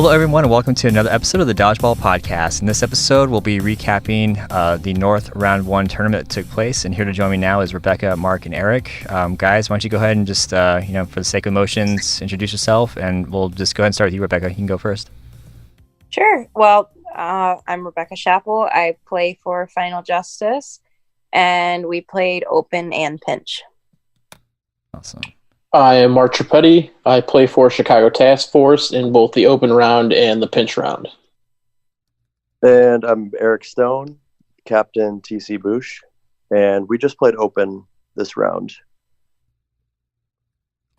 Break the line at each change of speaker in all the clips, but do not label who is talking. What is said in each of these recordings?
Hello, everyone, and welcome to another episode of the Dodgeball podcast. In this episode, we'll be recapping the North Round 1 tournament that took place. And here to join me now is Rebecca, Mark, and Eric. Guys, why don't you go ahead and just, for the sake of emotions, introduce yourself, and we'll just go ahead and start with you, Rebecca. You can go first.
Sure. Well, I'm Rebecca Shappell. I play for Final Justice, and we played Open and Pinch.
Awesome.
I am Mark Trippiedi. I play for Chicago Task Force in both the open round and the pinch round.
And I'm Eric Stone, Captain TC Boosh, and we just played open this round.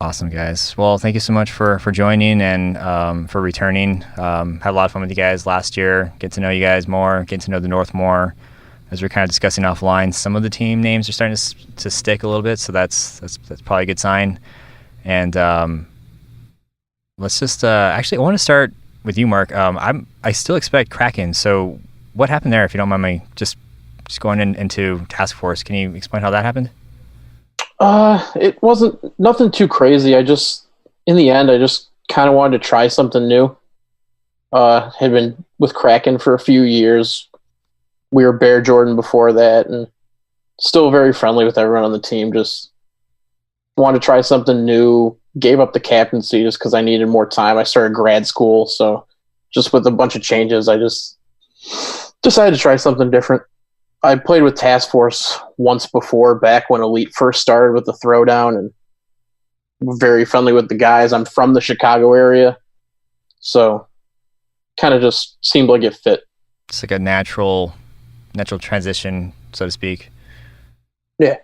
Awesome, guys. Well, thank you so much for joining and for returning. Had a lot of fun with you guys last year. Get to know you guys more, get to know the North more. As we're kind of discussing offline, some of the team names are starting to stick a little bit, so that's probably a good sign. And let's just actually, I want to start with you, Mark. I still expect Kraken. So what happened there, if you don't mind me just going into Task Force? Can you explain how that happened?
It wasn't nothing too crazy. In the end, I just kind of wanted to try something new. Had been with Kraken for a few years. We were Bear Jordan before that, and still very friendly with everyone on the team. Just wanted to try something new. Gave up the captaincy just because I needed more time. I started grad school, so just with a bunch of changes, I just decided to try something different. I played with Task Force once before, back when Elite first started with the Throwdown, and very friendly with the guys. I'm from the Chicago area, so kind of just seemed like it fit.
It's like a natural transition, so to speak.
Yeah.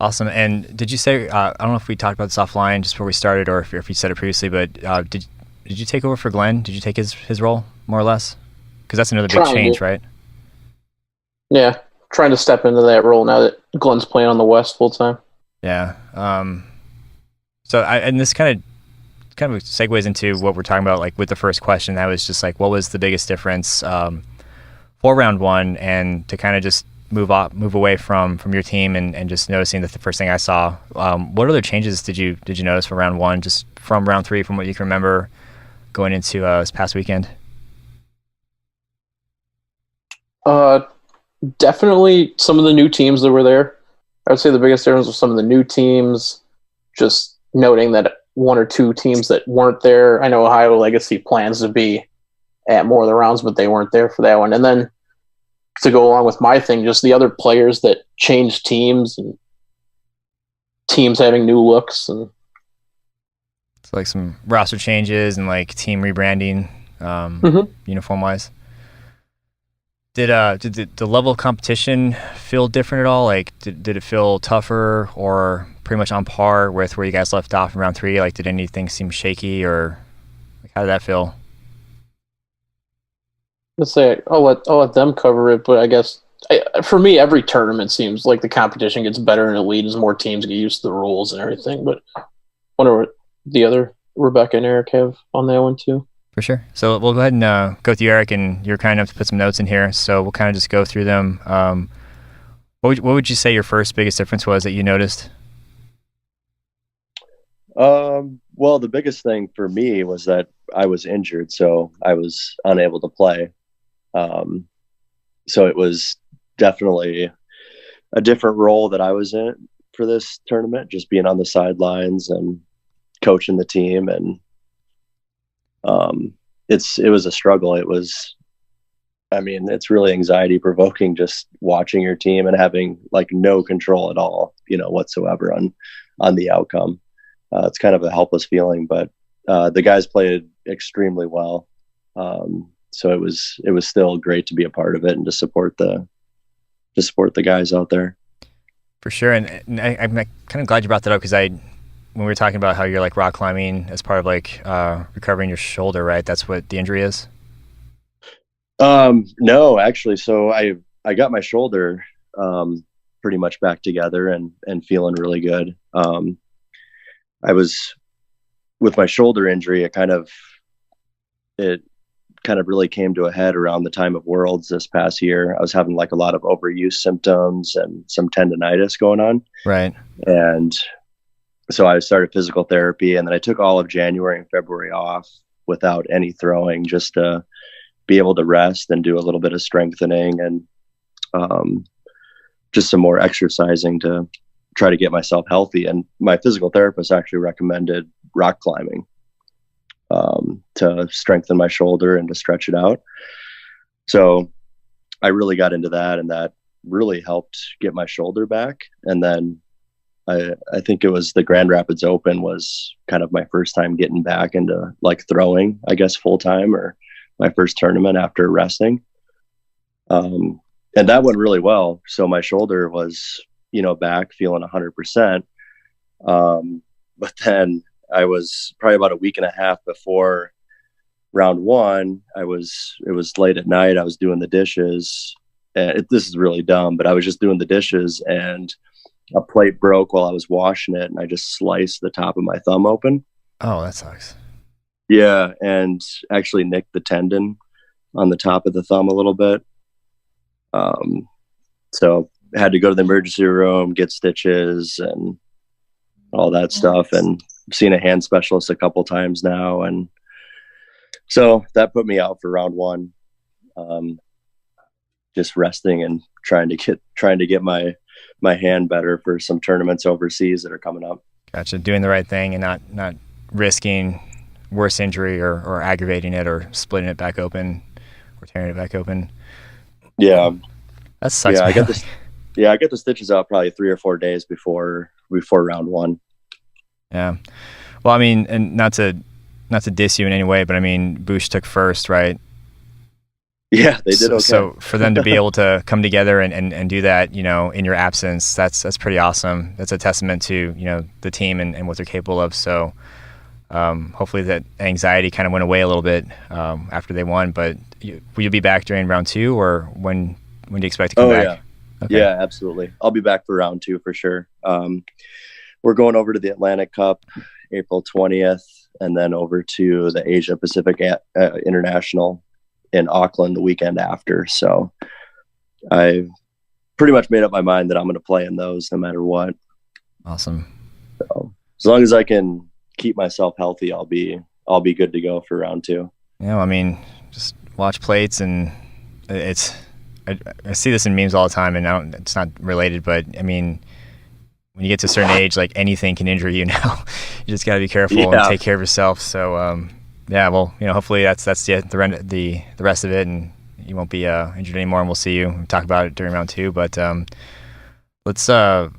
Awesome. And did you say, I don't know if we talked about this offline just before we started or if you said it previously, but did you take over for Glenn? Did you take his role, more or less? Because that's another big change, right?
Yeah. Trying to step into that role now that Glenn's playing on the West full time.
Yeah. And this kind of segues into what we're talking about, like with the first question. That was just like, what was the biggest difference for round one, and to kind of just move away from your team and just noticing that the first thing I saw. What other changes did you notice for round one, just from round three, from what you can remember going into this past weekend?
Definitely some of the new teams that were there. I would say the biggest difference was some of the new teams, just noting that one or two teams that weren't there. I know Ohio Legacy plans to be at more of the rounds, but they weren't there for that one. And then to go along with my thing, just the other players that changed teams and teams having new looks. And
it's like some roster changes and like team rebranding, uniform wise. Did the level of competition feel different at all? Like, did it feel tougher or pretty much on par with where you guys left off in round three? Like, did anything seem shaky, or like, how did that feel?
Let's say I'll let them cover it, but I guess for me, every tournament seems like the competition gets better in Elite as more teams get used to the rules and everything. But I wonder what the other Rebecca and Eric have on that one too.
For sure. So we'll go ahead and go with you, Eric, and you're kind enough to put some notes in here. So we'll kind of just go through them. What would you say your first biggest difference was that you noticed?
Well, the biggest thing for me was that I was injured, so I was unable to play. So it was definitely a different role that I was in for this tournament, just being on the sidelines and coaching the team. And it was a struggle. It's really anxiety provoking just watching your team and having like no control at all, whatsoever on the outcome. It's kind of a helpless feeling, but the guys played extremely well. So it was still great to be a part of it and to support the guys out there.
For sure. And I'm kind of glad you brought that up, because when we were talking about how you're like rock climbing as part of like recovering your shoulder, right? That's what the injury is?
No, actually. So I got my shoulder pretty much back together and feeling really good. I was with my shoulder injury. It kind of really came to a head around the time of Worlds this past year. I was having like a lot of overuse symptoms and some tendonitis going on.
Right.
And so I started physical therapy, and then I took all of January and February off. without any throwing, just to be able to rest and do a little bit of strengthening and just some more exercising to try to get myself healthy. And my physical therapist actually recommended rock climbing to strengthen my shoulder and to stretch it out. So I really got into that, and that really helped get my shoulder back. And then I think it was the Grand Rapids Open was kind of my first time getting back into like throwing, I guess, full time, or my first tournament after resting. And that went really well. So my shoulder was, back feeling 100%. But then I was probably about a week and a half before round one. It was late at night. I was doing the dishes. And this is really dumb, but I was just doing the dishes and a plate broke while I was washing it, and I just sliced the top of my thumb open.
Oh, that sucks.
Yeah, and actually nicked the tendon on the top of the thumb a little bit. So I had to go to the emergency room, get stitches and all that stuff, and I've seen a hand specialist a couple times now, and so that put me out for round one. Just resting and trying to get my hand better for some tournaments overseas that are coming up.
Gotcha. Doing the right thing and not risking worse injury or aggravating it or splitting it back open or tearing it back open.
Yeah.
That sucks.
Yeah, I got the stitches out probably 3 or 4 days before round one.
Yeah. Well, I mean, and not to diss you in any way, but I mean, Boosh took first, right?
Yeah, they did okay.
So for them to be able to come together and do that, in your absence, that's pretty awesome. That's a testament to, the team and what they're capable of. So hopefully that anxiety kind of went away a little bit after they won. But will you be back during round two, or when do you expect to come back?
Yeah. Okay. Yeah, absolutely. I'll be back for round two for sure. We're going over to the Atlantic Cup April 20th, and then over to the Asia Pacific International in Auckland the weekend after. So I pretty much made up my mind that I'm going to play in those no matter what.
Awesome.
So as long as I can keep myself healthy, I'll be good to go for round two.
I mean, just watch plates, and I see this in memes all the time, and it's not related, but I mean, when you get to a certain age, like anything can injure you now. You just got to be careful and take care of yourself. So, yeah, well, hopefully that's the rest of it, and you won't be injured anymore, and we'll see you talk about it during round two. But let's talk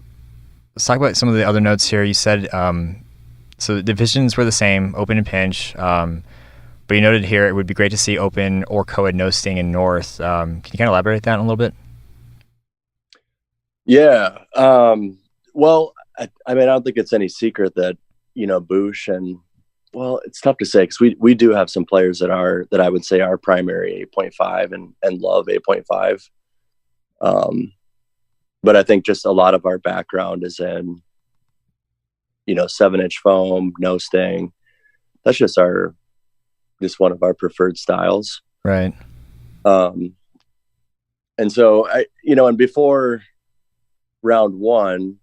about some of the other notes here. You said so the divisions were the same, open and pinch, but you noted here it would be great to see open or co-ed no sting in North. Can you kind of elaborate that a little bit?
Yeah. Well, I mean, I don't think it's any secret that Boosh and, well, it's tough to say because we do have some players that I would say are primary 8.5 and love 8.5. But I think just a lot of our background is in, 7-inch foam, no sting. That's just one of our preferred styles.
Right.
And so and before round one,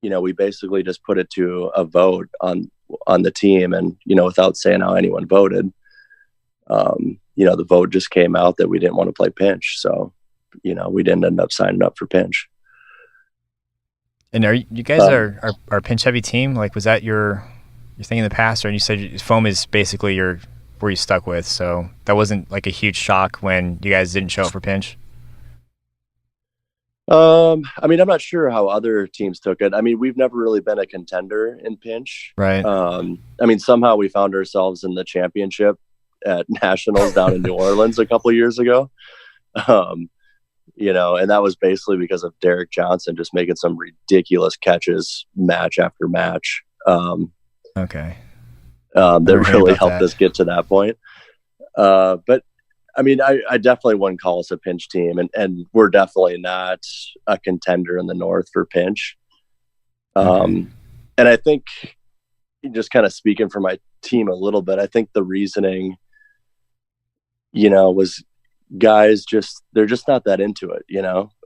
we basically just put it to a vote on the team, and without saying how anyone voted, the vote just came out that we didn't want to play pinch, so we didn't end up signing up for pinch.
And are you guys are a pinch heavy team? Like, was that your thing in the past, or you said foam is basically where you stuck with, so that wasn't like a huge shock when you guys didn't show up for pinch?
I mean, I'm not sure how other teams took it. I mean, we've never really been a contender in pinch.
Right.
I mean, somehow we found ourselves in the championship at nationals down in New Orleans a couple of years ago. And that was basically because of Derek Johnson just making some ridiculous catches match after match.
Okay.
That really helped us get to that point. But I mean, I definitely wouldn't call us a pinch team, and we're definitely not a contender in the North for pinch. And I think, just kind of speaking for my team a little bit, I think the reasoning, was guys they're just not that into it,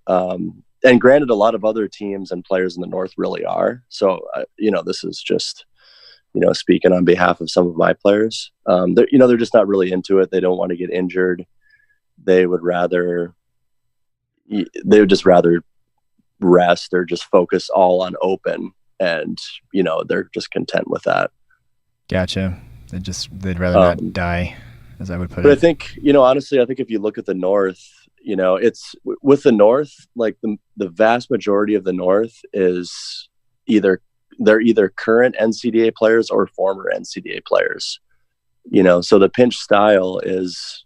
and granted, a lot of other teams and players in the North really are. So, this is just speaking on behalf of some of my players. They're just not really into it. They don't want to get injured. They would just rather rest or just focus all on open, and they're just content with that.
Gotcha. They'd rather not die, as I would put it.
But I think, honestly, I think if you look at the North, it's with the North, like the vast majority of the North is either current NCDA players or former NCDA players. So the pinch style is,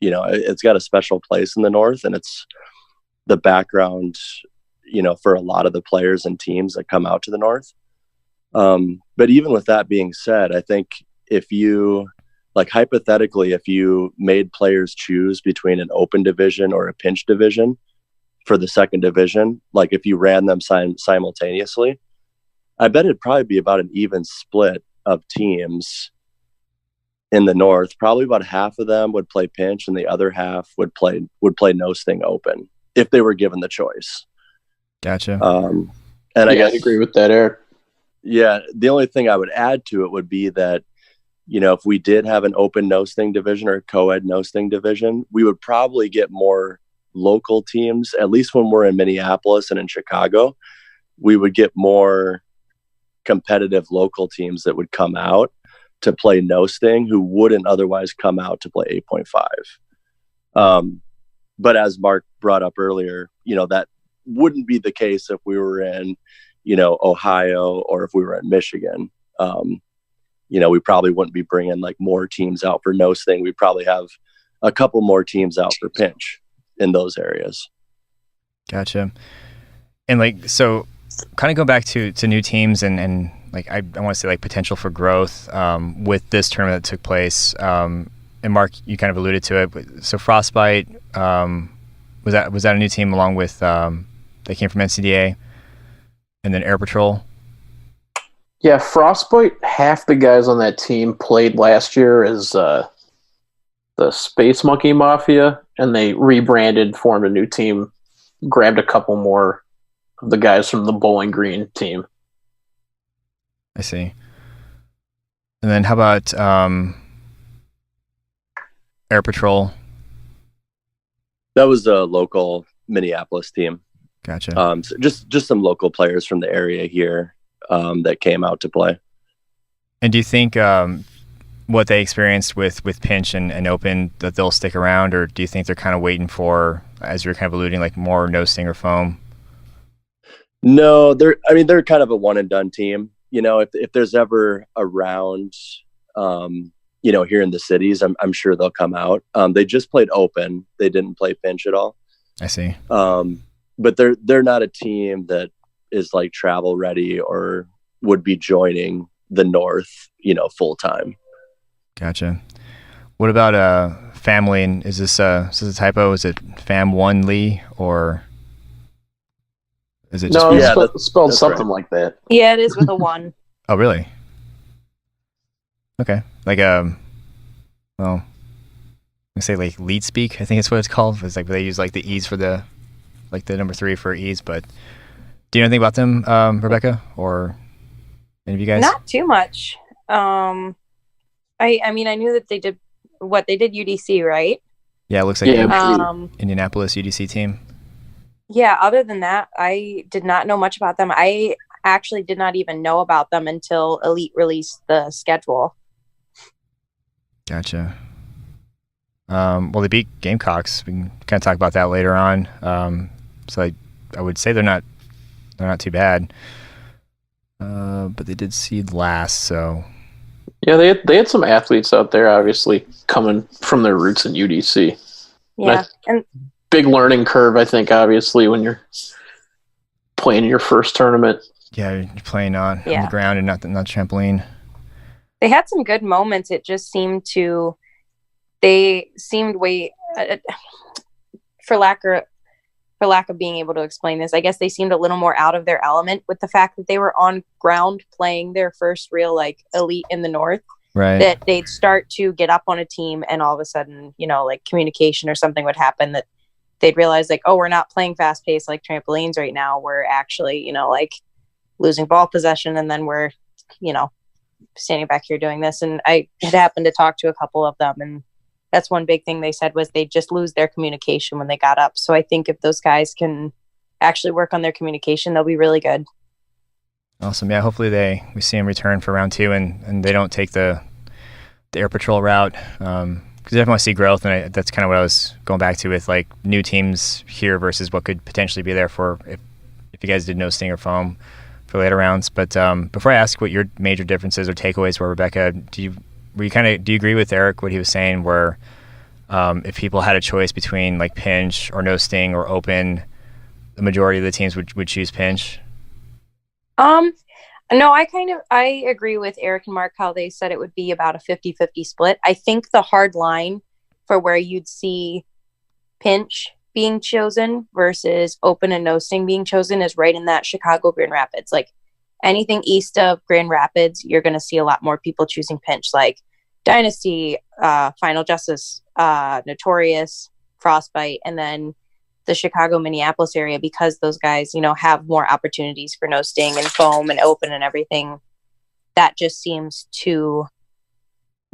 it's got a special place in the North, and it's the background, for a lot of the players and teams that come out to the North. But even with that being said, I think if you, like, hypothetically, if you made players choose between an open division or a pinch division for the second division, like if you ran them simultaneously, I bet it'd probably be about an even split of teams in the North. Probably about half of them would play pinch, and the other half would play no sting open if they were given the choice.
Gotcha.
And I guess
I'd agree with that, Eric.
Yeah, the only thing I would add to it would be that, if we did have an open no sting division or a co-ed no sting division, we would probably get more local teams. At least when we're in Minneapolis and in Chicago, we would get more competitive local teams that would come out to play no sting who wouldn't otherwise come out to play 8.5. But as Mark brought up earlier, that wouldn't be the case if we were in, Ohio, or if we were in Michigan. We probably wouldn't be bringing like more teams out for no sting. We'd probably have a couple more teams out for pinch in those areas.
Gotcha. And so kind of go back to new teams and like, I want to say like potential for growth with this tournament that took place. And Mark, you kind of alluded to it. So Frostbite, was that a new team along with, they came from NCDA, and then Air Patrol?
Yeah, Frostbite, half the guys on that team played last year as the Space Monkey Mafia, and they rebranded, formed a new team, grabbed a couple more of the guys from the Bowling Green team.
I see. And then how about Air Patrol?
That was a local Minneapolis team.
Gotcha.
So just some local players from the area here that came out to play.
And do you think what they experienced with pinch and open, that they'll stick around, or do you think they're kind of waiting for, as you're kind of alluding, like more no sting or foam?
No, they're kind of a one and done team. If there's ever a round, here in the cities, I'm sure they'll come out. They just played open. They didn't play pinch at all.
I see.
But they're not a team that is like travel ready or would be joining the North, full time.
Gotcha. What about family? And is this a typo? Is it Fam One Lee, or is it just?
No,
Yeah,
it's spelled
that's
something
right.
like that.
Yeah, it is with a 1.
Oh, really? Okay. Like well, I say like lead speak. I think it's what it's called. It's like they use like the E's for the number 3 for E's. But do you know anything about them, Rebecca, or any of you guys?
Not too much. I knew that they did UDC, right?
Yeah, it looks like
Yeah.
Indianapolis UDC team.
Yeah, other than that, I did not know much about them. I actually did not even know about them until Elite released the schedule.
Gotcha. Well, they beat Gamecocks. We can kind of talk about that later on. So I would say they're not too bad. But they did seed last, so.
Yeah, they had some athletes out there, obviously, coming from their roots in UDC.
Yeah, and
Big learning curve, I think, obviously, when you're playing your first tournament.
Yeah, you're playing on the ground and not trampoline.
they had some good moments. It just they seemed way, for lack of being able to explain this, I guess they seemed a little more out of their element with the fact that they were on ground playing their first real like elite in the North.
Right.
That they'd start to get up on a team and all of a sudden, like communication or something would happen that they'd realize like, oh, we're not playing fast paced like trampolines right now. We're actually, like losing ball possession, and then we're, standing back here doing this, and I had happened to talk to a couple of them, and that's one big thing they said was they just lose their communication when they got up. So I think if those guys can actually work on their communication, they'll be really good.
Awesome. Yeah, hopefully we see them return for round 2 and they don't take the air patrol route. Because I definitely want to see growth, and that's kind of what I was going back to with like new teams here versus what could potentially be there for if you guys did no sting or foam for later rounds. But before I ask what your major differences or takeaways were, Rebecca, do you agree with Eric what he was saying, where if people had a choice between like pinch or no sting or open, the majority of the teams would choose pinch?
No, I agree with Eric and Mark how they said it would be about a 50-50 split. I think the hard line for where you'd see pinch being chosen versus open and no sting being chosen is right in that Chicago Grand Rapids. Like anything east of Grand Rapids, you're going to see a lot more people choosing pinch, like Dynasty, Final Justice, Notorious, Frostbite, and then the Chicago, Minneapolis area, because those guys, have more opportunities for no sting and foam and open and everything. That just seems to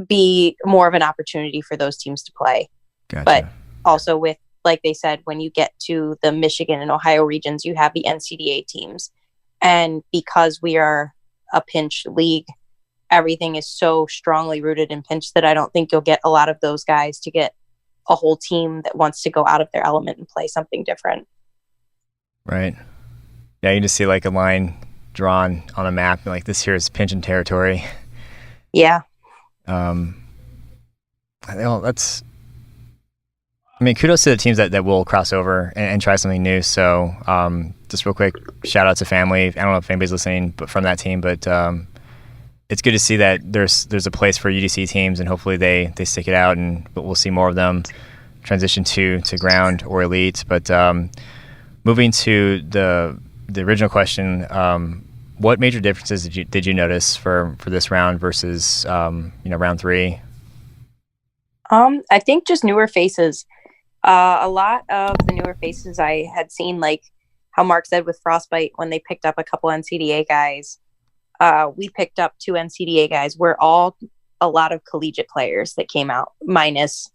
be more of an opportunity for those teams to play.
Gotcha.
But also with, like they said, when you get to the Michigan and Ohio regions, you have the NCDA teams. And because we are a pinch league, everything is so strongly rooted in pinch that I don't think you'll get a lot of those guys to get a whole team that wants to go out of their element and play something different.
Right. Yeah, you just see like a line drawn on a map, and like this here is pinch and territory.
Yeah.
Kudos to the teams that will cross over and try something new. So just real quick, shout out to family. I don't know if anybody's listening but from that team, but it's good to see that there's a place for UDC teams, and hopefully they stick it out, but we'll see more of them transition to ground or elite. But moving to the original question, what major differences did you notice for this round versus round 3?
I think just newer faces. A lot of the newer faces I had seen, like how Mark said with Frostbite, when they picked up a couple NCDA guys. We picked up 2 NCDA guys. We're all a lot of collegiate players that came out, minus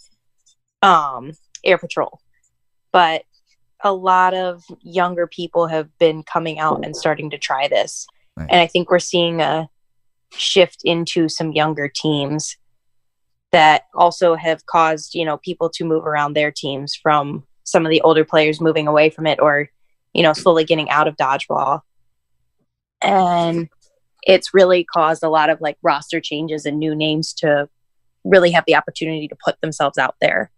Air Patrol. But a lot of younger people have been coming out and starting to try this.
Right.
And I think we're seeing a shift into some younger teams that also have caused, people to move around their teams from some of the older players moving away from it, or, slowly getting out of Dodgeball. And it's really caused a lot of like roster changes and new names to really have the opportunity to put themselves out there.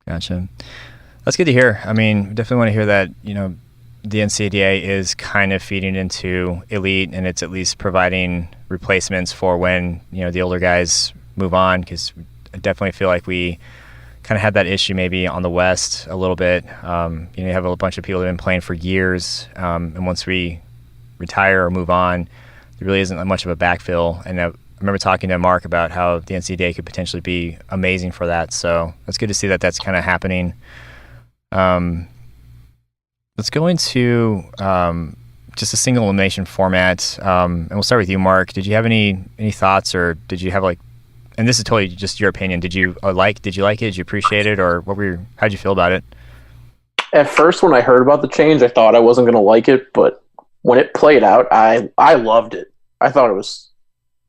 Gotcha. That's good to hear. I mean, definitely want to hear that, the NCDA is kind of feeding into elite, and it's at least providing replacements for when, the older guys move on, because I definitely feel like we kind of had that issue maybe on the West a little bit. You have a bunch of people that have been playing for years, and once we retire or move on, there really isn't much of a backfill. And I remember talking to Mark about how the NCDA could potentially be amazing for that. So that's good to see that that's kind of happening. Let's go into just a single elimination format, and we'll start with you, Mark. Did you have any thoughts, or did you have and this is totally just your opinion, did you like it? Did you appreciate it, or how'd you feel about it?
At first, when I heard about the change, I thought I wasn't going to like it, but when it played out, I loved it. I thought it was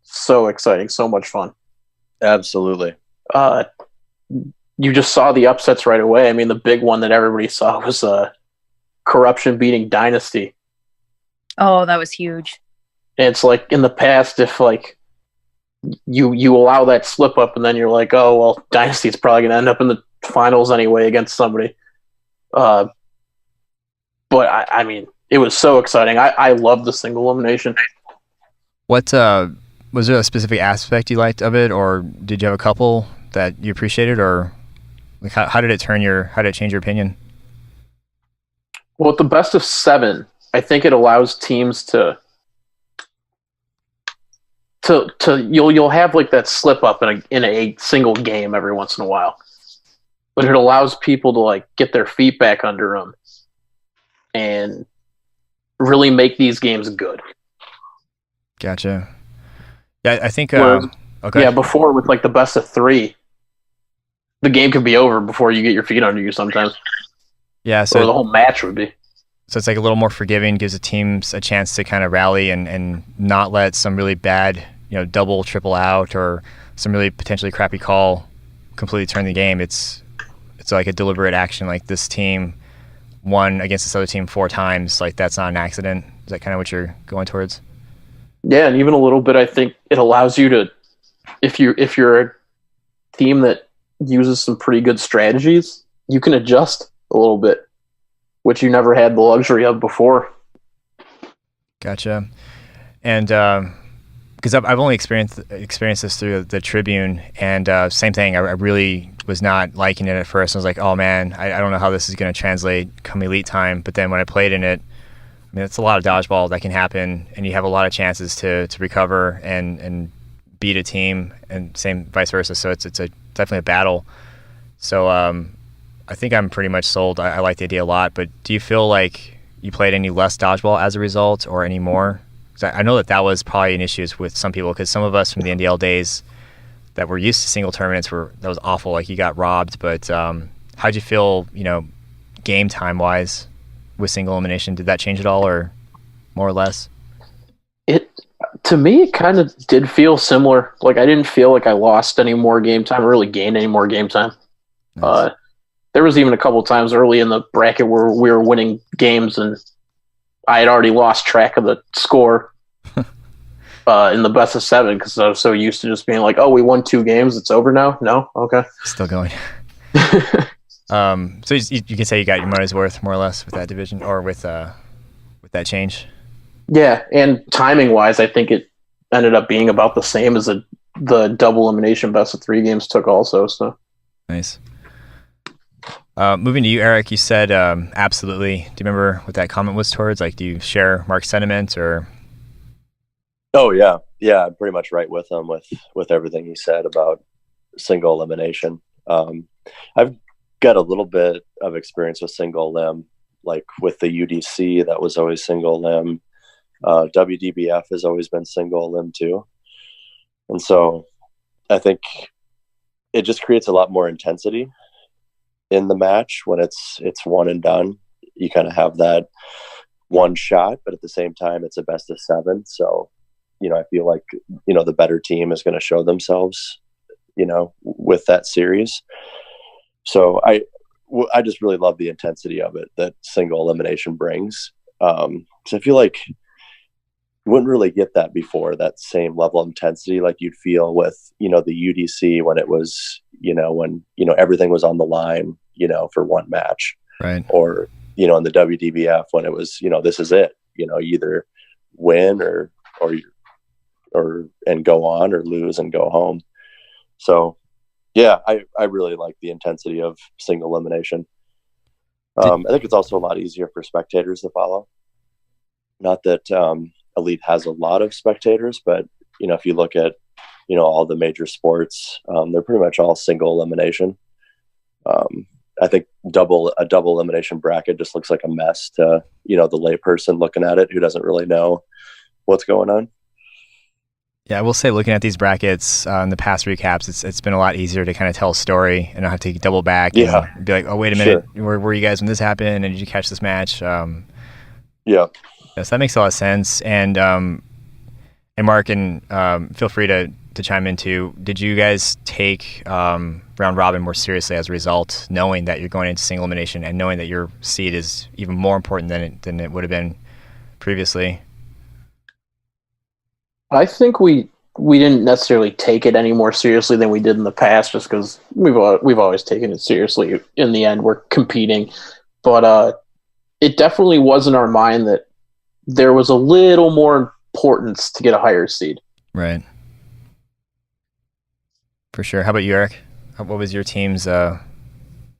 so exciting, so much fun.
Absolutely.
You just saw the upsets right away. I mean, the big one that everybody saw was Corruption beating Dynasty.
Oh, that was huge.
And it's like in the past, if like you allow that slip up, and then you're like, oh well, Dynasty's probably going to end up in the finals anyway against somebody. But I mean, it was so exciting. I loved the single elimination.
What was there a specific aspect you liked of it, or did you have a couple that you appreciated, or like how did it change your opinion?
Well, at the best of 7, I think it allows teams to you'll have like that slip up in a single game every once in a while, but it allows people to like get their feet back under them and really make these games good.
Gotcha. Yeah, I think.
Whereas,
Okay.
yeah, before with like the best of 3, the game could be over before you get your feet under you sometimes,
Yeah,
or the whole match would be.
so it's like a little more forgiving, gives the teams a chance to kind of rally and not let some really bad, double, triple out or some really potentially crappy call completely turn the game. It's like a deliberate action. Like this team won against this other team 4 times. Like that's not an accident. Is that kind of what you're going towards?
Yeah, and even a little bit, I think it allows you to, if you're a team that uses some pretty good strategies, you can adjust a little bit, which you never had the luxury of before.
Gotcha. And because I've only experienced this through the Tribune, and same thing. I really was not liking it at first. I was like, oh man, I don't know how this is going to translate come elite time. But then when I played in it, I mean, it's a lot of dodgeball that can happen, and you have a lot of chances to recover and beat a team, and same vice versa. So it's definitely a battle. So I think I'm pretty much sold. I like the idea a lot. But do you feel like you played any less dodgeball as a result, or any more? 'Cause I know that was probably an issue with some people, because some of us from the NDL days that were used to single tournaments that was awful. Like you got robbed. But how'd you feel, game time wise with single elimination? Did that change at all, or more or less?
To me, it kind of did feel similar. Like I didn't feel like I lost any more game time, or really gained any more game time.
Nice.
There was even a couple of times early in the bracket where we were winning games and I had already lost track of the score in the best of 7 because I was so used to just being like, oh, we won 2 games. It's over now? No? Okay.
Still going. So you can say you got your money's worth more or less with that division, or with that change.
Yeah, and timing-wise, I think it ended up being about the same as the double elimination best of 3 games took also. So
nice. Moving to you, Eric, you said absolutely. Do you remember what that comment was towards? Like, do you share Mark's sentiments, or?
Oh yeah, I'm pretty much right with him with everything he said about single elimination. I've got a little bit of experience with single limb, like with the UDC, that was always single limb. WDBF has always been single limb too, and so I think it just creates a lot more intensity in the match when it's one and done. You kind of have that one shot, but at the same time, it's a best of 7. So, I feel like, the better team is going to show themselves, with that series. So I just really love the intensity of it that single elimination brings. So I feel like you wouldn't really get that before, that same level of intensity like you'd feel with, the UDC when it was, when, everything was on the line, for one match.
Right.
Or, in the WDBF when it was, this is it, you either win or and go on, or lose and go home. So yeah, I really like the intensity of single elimination. I think it's also a lot easier for spectators to follow. Not that Elite has a lot of spectators, but if you look at all the major sports, they're pretty much all single elimination. I think a double elimination bracket just looks like a mess to the layperson looking at it who doesn't really know what's going on.
Yeah, I will say, looking at these brackets in the past recaps, it's been a lot easier to kind of tell a story and not have to double back and be like, oh, wait a minute, where were you guys when this happened, and did you catch this match?
Yeah,
so that makes a lot of sense. And Mark, and feel free to chime in too. Did you guys take round robin more seriously as a result, knowing that you're going into single elimination and knowing that your seed is even more important than it would have been previously?
I think we didn't necessarily take it any more seriously than we did in the past, just because we've always taken it seriously. In the end, we're competing, but it definitely was in our mind that there was a little more importance to get a higher seed.
Right. For sure. How about you, Eric? What was your team's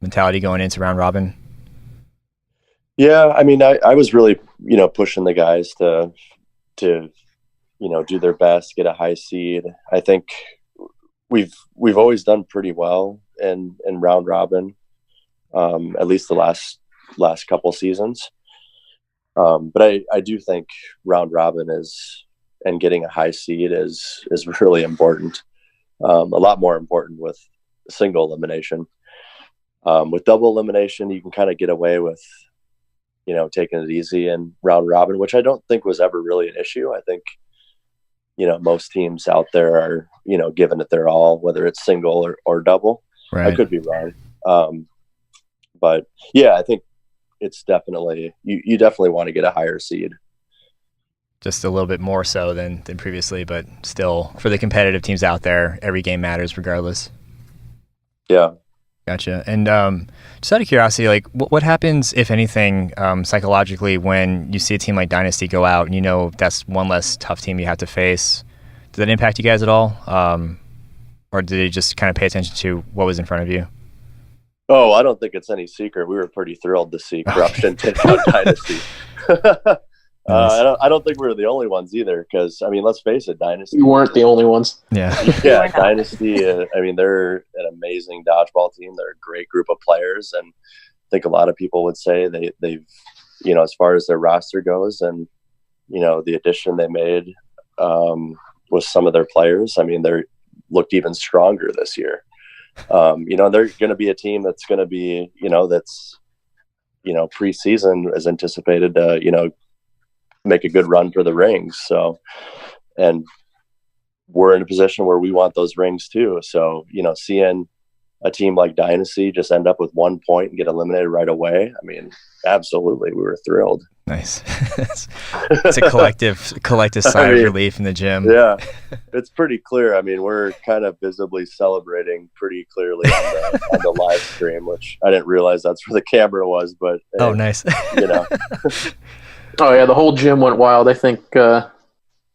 mentality going into round robin?
Yeah, I mean, I was really pushing the guys to do their best, get a high seed. I think we've always done pretty well in round robin, at least the last couple seasons. But I do think round robin is and getting a high seed is really important. A lot more important with single elimination. With double elimination, you can kind of get away with, taking it easy and round robin, which I don't think was ever really an issue. I think, most teams out there are, giving it their all, whether it's single or double.
Right.
I could be wrong. But yeah, I think it's definitely, you definitely want to get a higher seed.
Just a little bit more so than previously, but still, for the competitive teams out there, every game matters regardless.
Yeah.
Gotcha. And just out of curiosity, like what happens, if anything, psychologically when you see a team like Dynasty go out and that's one less tough team you have to face? Did that impact you guys at all? Or did you just kind of pay attention to what was in front of you?
Oh, I don't think it's any secret. We were pretty thrilled to see Corruption take out Dynasty. Nice. I don't think we were the only ones either, because let's face it, Dynasty.
You weren't the only ones.
Yeah.
Yeah, Dynasty. They're an amazing dodgeball team. They're a great group of players, and I think a lot of people would say they've, as far as their roster goes, and the addition they made with some of their players. They looked even stronger this year. They're going to be a team that's going to be, that's, preseason is anticipated to, make a good run for the rings. So, and we're in a position where we want those rings too. So, seeing a team like Dynasty just end up with 1 point and get eliminated right away, absolutely, we were thrilled.
Nice. It's a collective sigh of relief in the gym.
Yeah, it's pretty clear. We're kind of visibly celebrating pretty clearly on the live stream, which I didn't realize that's where the camera was. But
oh, nice.
Oh yeah, the whole gym went wild. I think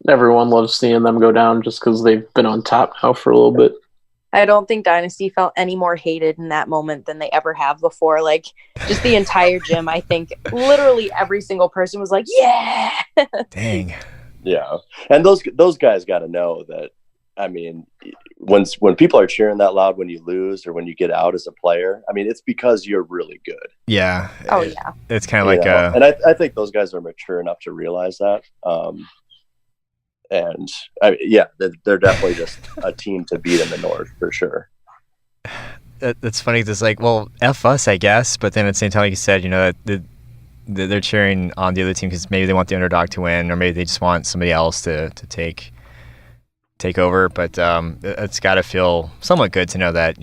everyone loves seeing them go down just because they've been on top now for a little bit.
I don't think Dynasty felt any more hated in that moment than they ever have before. Like, just the entire gym, I think literally every single person was like, yeah.
Dang.
Yeah. And those guys got to know that, when people are cheering that loud when you lose or when you get out as a player, it's because you're really good.
Yeah.
Oh, yeah.
It's kind of like
and I think those guys are mature enough to realize that. And they're definitely just a team to beat in the North for sure.
That's funny. It's like, well, F us, I guess. But then at the same time, like you said, that they're cheering on the other team because maybe they want the underdog to win, or maybe they just want somebody else to take over. But it's got to feel somewhat good to know that,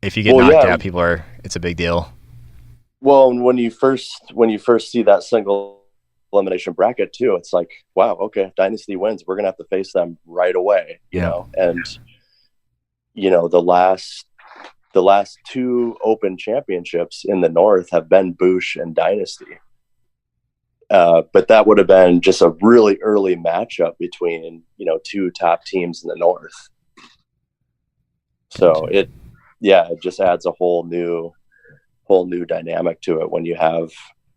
if you get knocked out, it's a big deal.
Well, when you first see that single elimination bracket too, it's like, wow, okay, Dynasty wins, we're gonna have to face them right away, you know. And the last two open championships in the North have been Boosh and Dynasty, but that would have been just a really early matchup between two top teams in the North. So it just adds a whole new dynamic to it when you have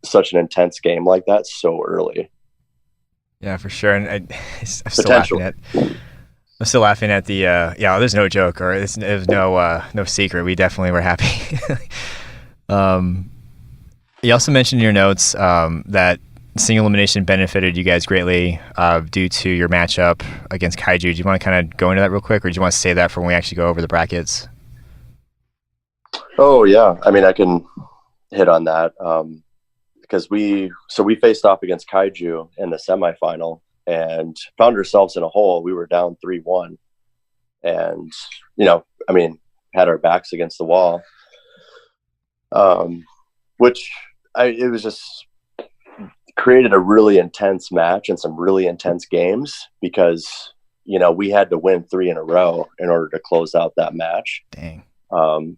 such an intense game like that so early.
Yeah, for sure. And I'm still laughing at the there's no joke, or there's no secret. We definitely were happy. You also mentioned in your notes that single elimination benefited you guys greatly due to your matchup against Kaiju. Do you want to kind of go into that real quick, or do you want to say that for when we actually go over the brackets?
Oh yeah, I can hit on that. Because we faced off against Kaiju in the semifinal and found ourselves in a hole. We were down 3-1 and, had our backs against the wall, which it was just created a really intense match and some really intense games because, we had to win 3 in a row in order to close out that match.
Dang.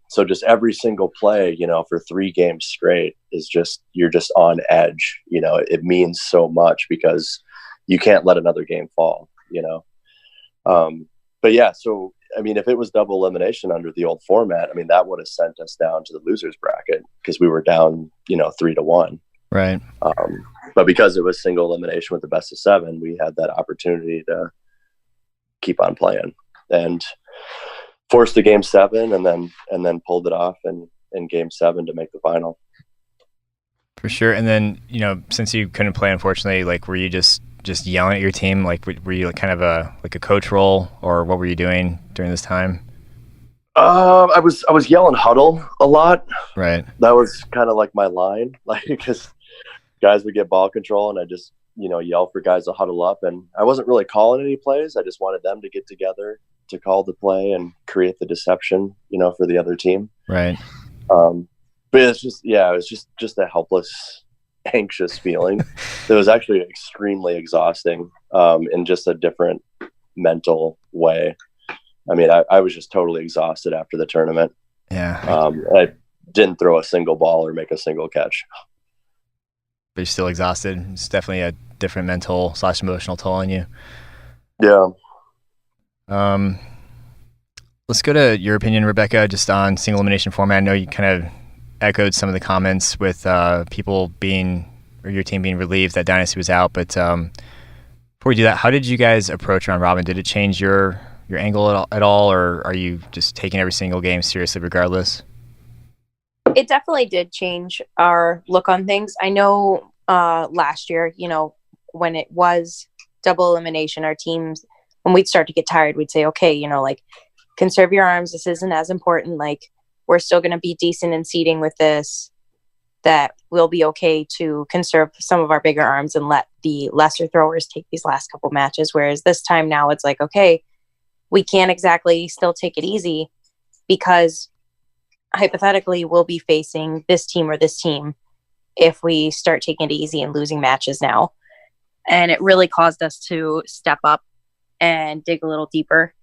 So just every single play, for 3 games straight you're just on edge. It means so much because you can't let another game fall, but yeah, so, if it was double elimination under the old format, that would have sent us down to the losers bracket because we were down, 3-1.
Right.
But because it was single elimination with the best of 7, we had that opportunity to keep on playing and forced the game 7 and then pulled it off in game 7 to make the final.
For sure. And then, since you couldn't play, unfortunately, like, were you just just yelling at your team? Like, were you kind of a coach role, or what were you doing during this time?
I was yelling huddle a lot.
Right.
That was kind of like my line, like because guys would get ball control, and I just yell for guys to huddle up, and I wasn't really calling any plays. I just wanted them to get together to call the play and create the deception, for the other team.
Right.
But it's just, it was just a helpless, anxious feeling. It was actually extremely exhausting, in just a different mental way. I mean, I was just totally exhausted after the tournament.
Yeah.
I didn't throw a single ball or make a single catch.
But you're still exhausted. It's definitely a different mental / emotional toll on you.
Yeah.
Let's go to your opinion, Rebecca, just on single elimination format. I know you kind of echoed some of the comments with people or your team being relieved that Dynasty was out. But before we do that, how did you guys approach round robin? Did it change your angle at all, or are you just taking every single game seriously regardless?
It definitely did change our look on things. I know last year, when it was double elimination, our teams, when we'd start to get tired, we'd say, okay, like, conserve your arms. This isn't as important. Like, we're still going to be decent in seeding with this, that we'll be okay to conserve some of our bigger arms and let the lesser throwers take these last couple matches. Whereas this time now it's like, okay, we can't exactly still take it easy, because hypothetically we'll be facing this team or this team if we start taking it easy and losing matches now. And it really caused us to step up and dig a little deeper.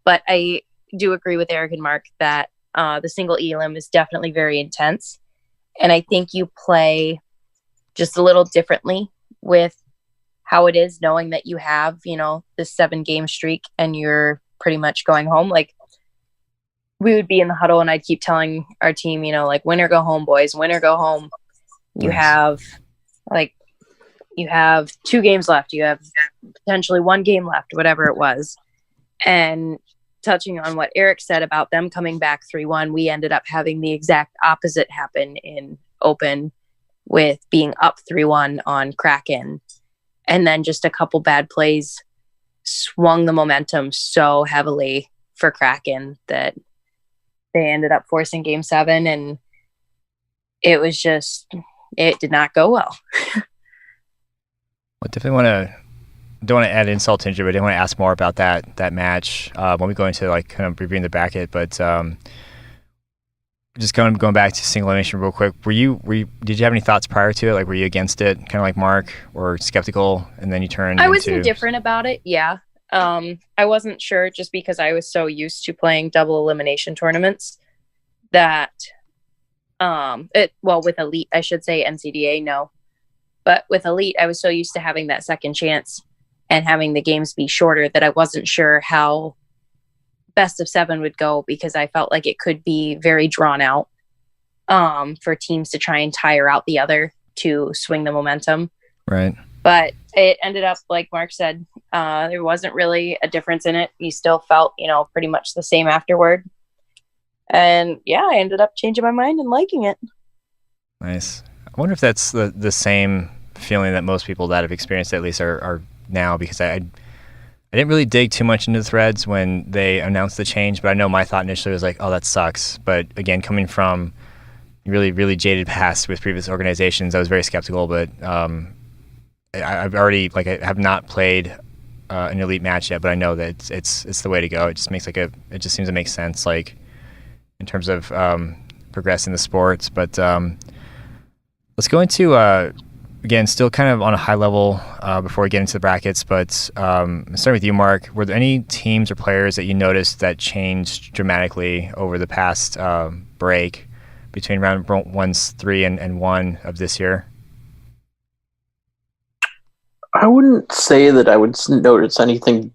But I do agree with Eric and Mark that the single elim is definitely very intense. And I think you play just a little differently with how it is, knowing that you have, this 7-game streak and you're pretty much going home. Like, we would be in the huddle and I'd keep telling our team, like, win or go home, boys, win or go home. You have 2 games left. You have potentially 1 game left, whatever it was. And touching on what Eric said about them coming back 3-1, we ended up having the exact opposite happen in Open, with being up 3-1 on Kraken. And then just a couple bad plays swung the momentum so heavily for Kraken that they ended up forcing Game 7, and it was just, it did not go well.
I definitely don't want to add insult to injury, but I want to ask more about that match when we go into kind of reviewing the bracket. But just going back to single elimination real quick, did you have any thoughts prior to it? Like, were you against it, kind of like Mark, or skeptical, and then you turned?
I was indifferent about it. Yeah. I wasn't sure, just because I was so used to playing double elimination tournaments that with Elite, I should say, NCDA, no. But with Elite, I was so used to having that second chance and having the games be shorter that I wasn't sure how best of 7 would go, because I felt like it could be very drawn out for teams to try and tire out the other to swing the momentum.
Right.
But it ended up, like Mark said, there wasn't really a difference in it. You still felt, pretty much the same afterward. And yeah, I ended up changing my mind and liking it.
Nice. I wonder if that's the same feeling that most people that have experienced it, at least are now, because I didn't really dig too much into the threads when they announced the change, but I know my thought initially was like, oh, that sucks. But again, coming from really, really jaded past with previous organizations, I was very skeptical. But I've already, I have not played an Elite match yet, but I know that it's the way to go. It just makes it just seems to make sense, in terms of progressing the sports. But let's go into again, still kind of on a high level before we get into the brackets, but starting with you, Mark, were there any teams or players that you noticed that changed dramatically over the past break between round 3 and 1 of this year?
I wouldn't say that I would notice anything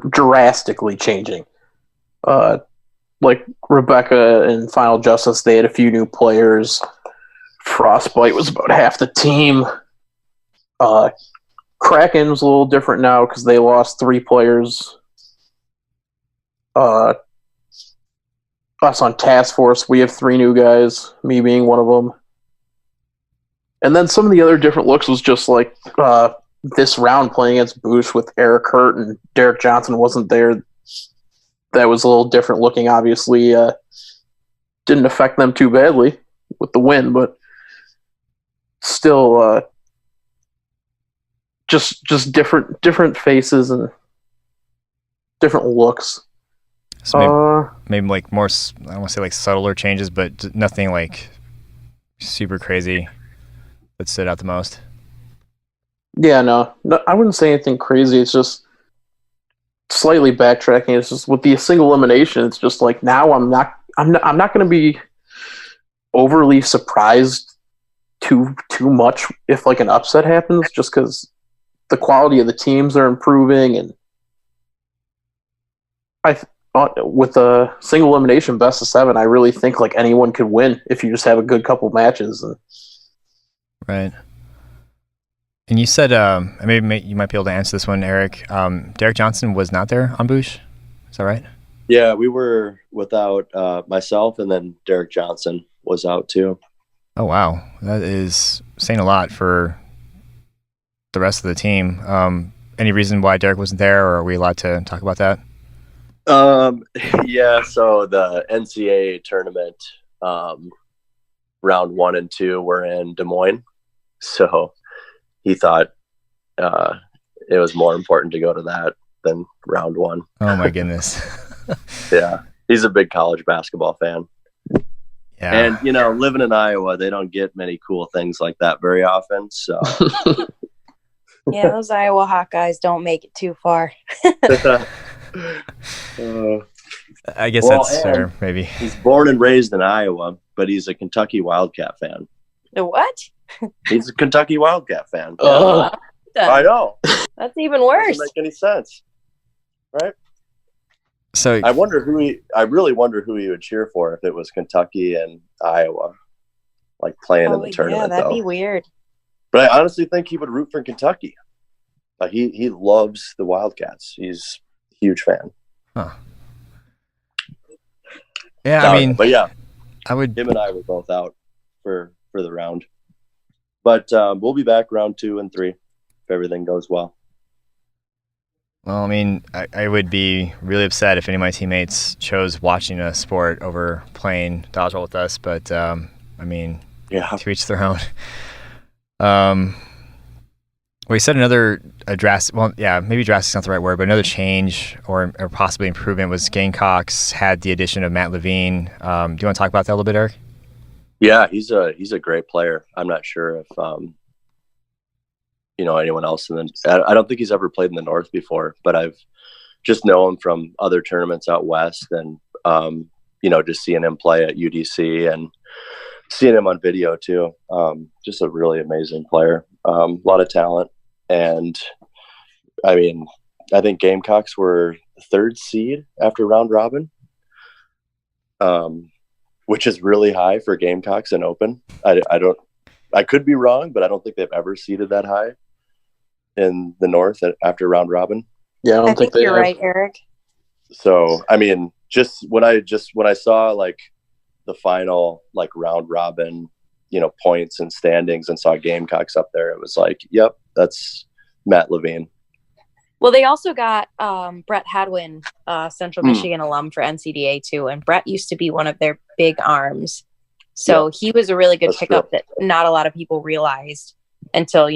drastically changing. Like Rebecca and Final Justice, they had a few new players. Frostbite was about half the team. Kraken was a little different now because they lost 3 players. Us on Task Force, we have 3 new guys, me being one of them. And then some of the other different looks was just this round playing against Boosh with Eric Hurt and Derek Johnson wasn't there. That was a little different looking, obviously. Didn't affect them too badly with the win, but still just different faces and different looks.
So maybe like more, I don't want to say like subtler changes, but nothing like super crazy that stood out the most.
Yeah, no, I wouldn't say anything crazy. It's just slightly backtracking. It's just with the single elimination. It's just like now I'm not going to be overly surprised too much if like an upset happens, just because the quality of the teams are improving, and with a single elimination best of 7, I really think like anyone could win if you just have a good couple matches.
Right. And you said, maybe you might be able to answer this one, Eric. Derek Johnson was not there on Boosh. Is that right?
Yeah, we were without myself, and then Derek Johnson was out too.
Oh, wow. That is saying a lot for the rest of the team. Any reason why Derek wasn't there, or are we allowed to talk about that?
Yeah, so the NCAA tournament, round 1 and 2 were in Des Moines. So he thought it was more important to go to that than round 1.
Oh my goodness.
Yeah, he's a big college basketball fan.
Yeah.
And, living in Iowa, they don't get many cool things like that very often. So,
yeah, those Iowa Hawkeyes don't make it too far.
I guess that's fair, maybe.
He's born and raised in Iowa, but he's a Kentucky Wildcat fan.
The what?
He's a Kentucky Wildcat fan.
Oh.
I know.
That's even worse.
Doesn't make any sense, right?
So
I really wonder who he would cheer for if it was Kentucky and Iowa, like playing in the tournament.
Yeah, that'd be weird.
But I honestly think he would root for Kentucky. Like he loves the Wildcats. He's a huge fan.
Huh. Yeah,
But yeah,
him
and I were both out for the round. But we'll be back round 2 and 3 if everything goes well.
Well, I would be really upset if any of my teammates chose watching a sport over playing dodgeball with us, but yeah, to each their own. We said another drastic, well, yeah, maybe drastic is not the right word, but another change or possibly improvement was Gamecocks had the addition of Matt Levine. Do you want to talk about that a little bit, Eric?
Yeah, he's a great player. I'm not sure if anyone else. And then I don't think he's ever played in the North before, but I've just known him from other tournaments out west, and just seeing him play at UDC and seeing him on video too. Just a really amazing player. A lot of talent, and I think Gamecocks were the 3rd seed after round robin, which is really high for Gamecocks and Open. I could be wrong, but I don't think they've ever seeded that high in the North after round robin.
Yeah, I think
you're right, Eric.
So, just when I saw like the final like round robin, points and standings, and saw Gamecocks up there, it was like, yep, that's Matt Levine.
Well, they also got Brett Hadwin, Central Michigan alum for NCDA too, and Brett used to be one of their big arms. So he was a really good pickup that not a lot of people realized until,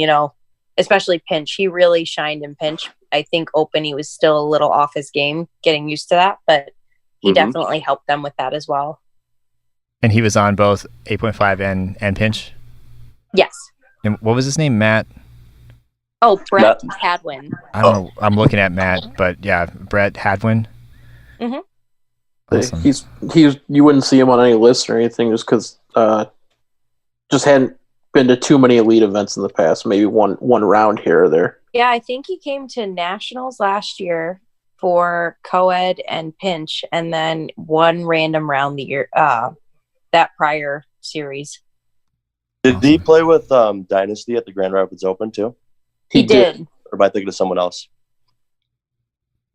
especially Pinch. He really shined in Pinch. I think Open, he was still a little off his game, getting used to that, but he definitely helped them with that as well.
And he was on both 8.5 and Pinch?
Yes.
And what was his name? Matt?
Oh, Brett Hadwin.
I don't know. I'm looking at Matt, but yeah, Brett Hadwin.
Mm-hmm.
Awesome.
He's you wouldn't see him on any list or anything just because just hadn't been to too many elite events in the past. Maybe one round here or there.
Yeah, I think he came to nationals last year for co-ed and Pinch, and then one random round the year that prior series.
Did he play with Dynasty at the Grand Rapids Open too?
He did.
Or am I thinking of someone else?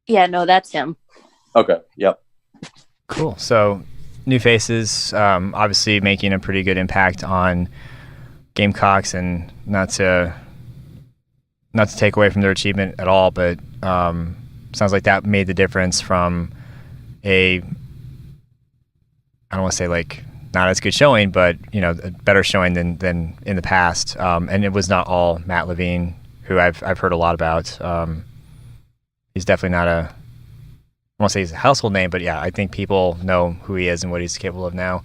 Yeah, no, that's him.
Okay. Yep.
Cool. So new faces, obviously making a pretty good impact on Gamecocks, and not to not to take away from their achievement at all, but sounds like that made the difference from I don't want to say like not as good showing, but a better showing than in the past. And it was not all Matt Levine, who I've heard a lot about. He's definitely not I won't say he's a household name, but yeah, I think people know who he is and what he's capable of now.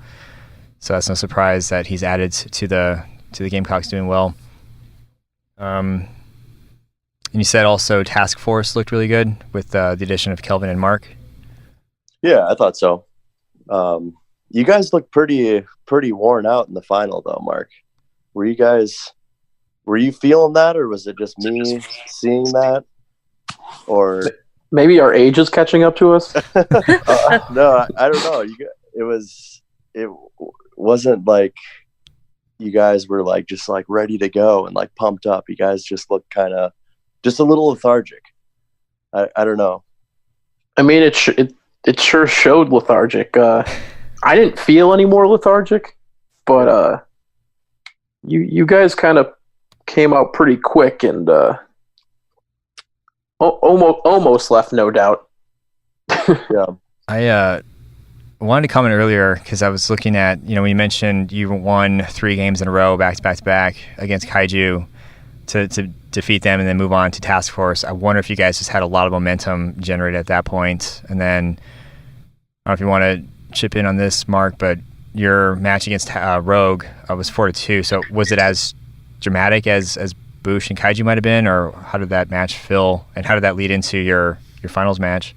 So that's no surprise that he's added to the Gamecocks doing well. And you said also Task Force looked really good with the addition of Kelvin and Mark.
Yeah, I thought so. You guys looked pretty worn out in the final, though, Mark. Were you feeling that, or was it just me seeing that? Or
maybe our age is catching up to us?
No, I don't know. It wasn't like you guys were like just like ready to go and like pumped up. You guys just looked kind of just a little lethargic. I don't know.
I mean, it sure showed lethargic. I didn't feel any more lethargic, but you guys kind of came out pretty quick and almost left no doubt.
Yeah.
I wanted to comment earlier because I was looking at, when you mentioned you won 3 games in a row back to back against Kaiju to defeat them and then move on to Task Force. I wonder if you guys just had a lot of momentum generated at that point. And then I don't know if you want to chip in on this, Mark, but your match against Rogue was 4-2. So was it as dramatic as Boosh and Kaiju might have been, or how did that match feel, and how did that lead into your finals match?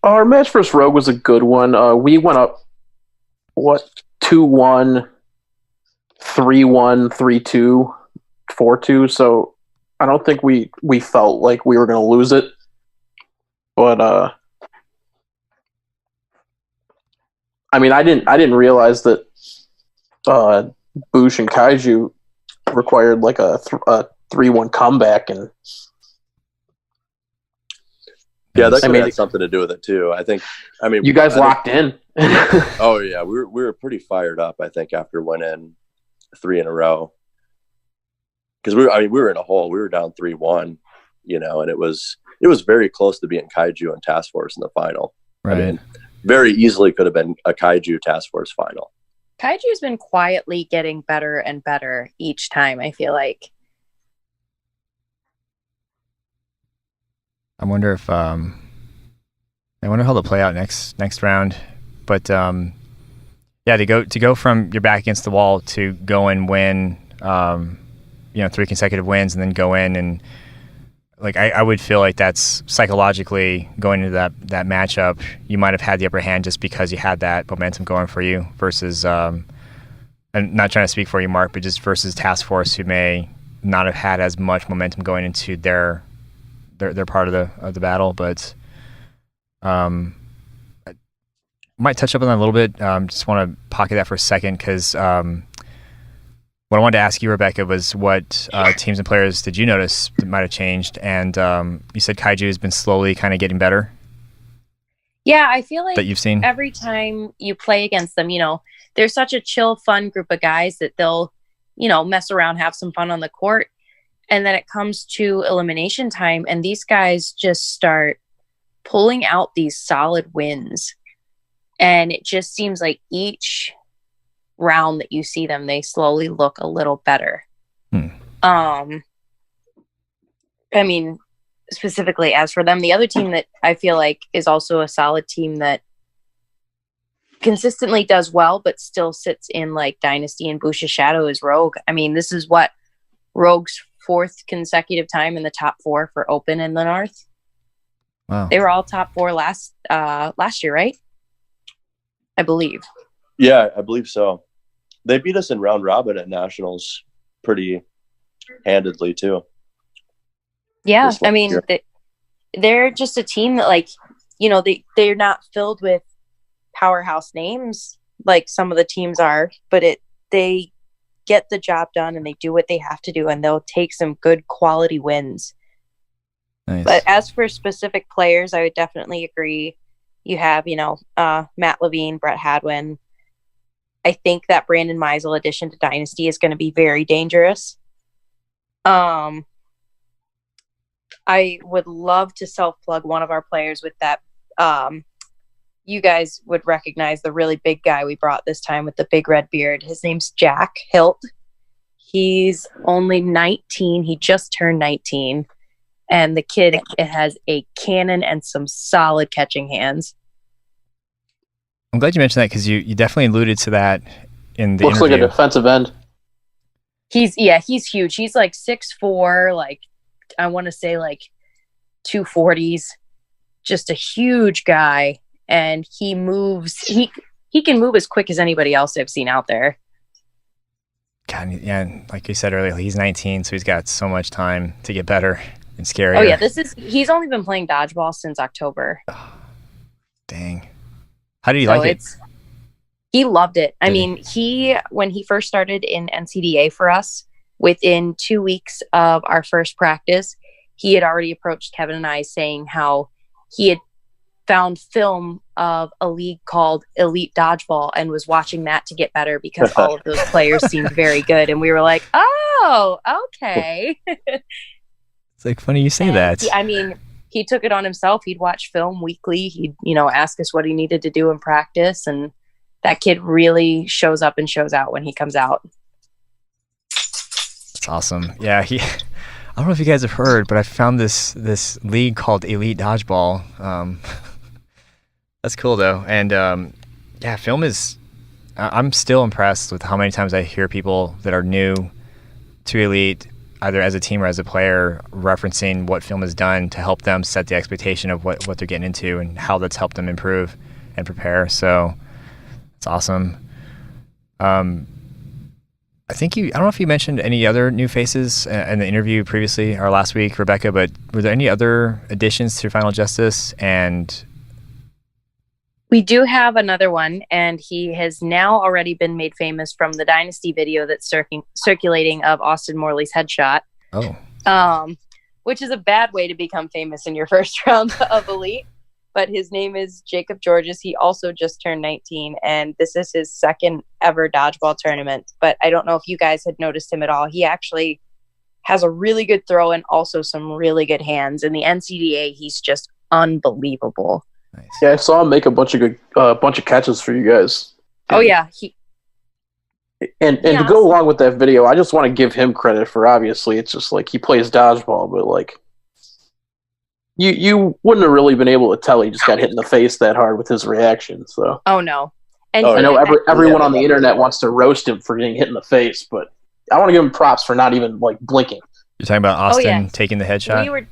Our match versus Rogue was a good one. We went up 2-1, 3-1, 3-2, 4-2. So I don't think we felt like we were going to lose it, but I mean, I didn't realize that Boosh and Kaiju required like a 3-1 comeback, and
yeah, that could have something to do with it too. I mean,
you guys locked in.
Oh yeah, we were pretty fired up. I think after winning 3 in a row, because we were in a hole. We were down 3-1, and it was very close to being Kaiju and Task Force in the final.
Right.
I mean, very easily could have been a Kaiju Task Force final.
Kaiju's been quietly getting better and better each time, I feel like.
I wonder if how they'll play out next round. But yeah, to go from you're back against the wall to go and win 3 consecutive wins and then go in and like I would feel like that's psychologically going into that matchup, you might have had the upper hand just because you had that momentum going for you versus I'm not trying to speak for you, Mark, but just versus Task Force, who may not have had as much momentum going into their part of the battle. But I might touch up on that a little bit. Just want to pocket that for a second because what I wanted to ask you, Rebecca, was what teams and players did you notice that might have changed? And you said Kaiju has been slowly kind of getting better.
Yeah, I feel like
that you've seen
every time you play against them, they're such a chill, fun group of guys that they'll, mess around, have some fun on the court. And then it comes to elimination time, and these guys just start pulling out these solid wins. And it just seems like each round that you see them, they slowly look a little better. I mean, specifically as for them, the other team that I feel like is also a solid team that consistently does well but still sits in like Dynasty and Boosh's shadow is Rogue. I mean, this is what Rogue's 4th consecutive time in the top 4 for Open in the North.
Wow.
They were all top 4 last year, right? I believe.
Yeah, I believe so. They beat us in round robin at Nationals pretty handedly too.
Yeah, I mean, they're just a team that, like, they're not filled with powerhouse names like some of the teams are, but they get the job done and they do what they have to do, and they'll take some good quality wins.
Nice.
But as for specific players, I would definitely agree. You have, Matt Levine, Brett Hadwin. I think that Brandon Meisel addition to Dynasty is going to be very dangerous. I would love to self-plug one of our players with that. You guys would recognize the really big guy we brought this time with the big red beard. His name's Jack Hilt. He's only 19. He just turned 19. And the kid has a cannon and some solid catching hands.
I'm glad you mentioned that because you definitely alluded to that in the
Looks
interview.
like a defensive end.
He's huge. He's like 6'4", like I want to say like 240s. Just a huge guy. And he moves. He can move as quick as anybody else I've seen out there.
God, yeah, like you said earlier, he's 19, so he's got so much time to get better and scarier.
Oh yeah, he's only been playing dodgeball since October.
Dang. How did he like it?
He loved it. I mean, when he first started in NCDA for us, within 2 weeks of our first practice, he had already approached Kevin and I saying how he had found film of a league called Elite Dodgeball and was watching that to get better because all of those players seemed very good. And we were like, oh, okay.
It's like funny you say that.
He took it on himself. He'd watch film weekly. He'd, ask us what he needed to do in practice. And that kid really shows up and shows out when he comes out.
That's awesome. Yeah, I don't know if you guys have heard, but I found this league called Elite Dodgeball. That's cool though, and yeah, film is. I'm still impressed with how many times I hear people that are new to Elite, either as a team or as a player, referencing what film has done to help them set the expectation of what they're getting into and how that's helped them improve and prepare. So it's awesome. I don't know if you mentioned any other new faces in the interview previously or last week, Rebecca, but were there any other additions to Final Justice? And
we do have another one, and he has now already been made famous from the Dynasty video that's circulating of Austin Morley's headshot.
Oh.
Which is a bad way to become famous in your first round of Elite. But his name is Jacob Georges. He also just turned 19, and this is his second ever dodgeball tournament. But I don't know if you guys had noticed him at all. He actually has a really good throw and also some really good hands. In the NCDA, he's just unbelievable.
Nice.
Yeah, I saw him make a bunch of catches for you guys.
Oh yeah,
and to go along with that video, I just want to give him credit for, obviously it's just like he plays dodgeball, but like you wouldn't have really been able to tell he just got hit in the face that hard with his reaction. So
oh no, and
I know everyone on the internet wants to roast him for getting hit in the face, but I want to give him props for not even like blinking.
You're talking about Austin taking the headshot?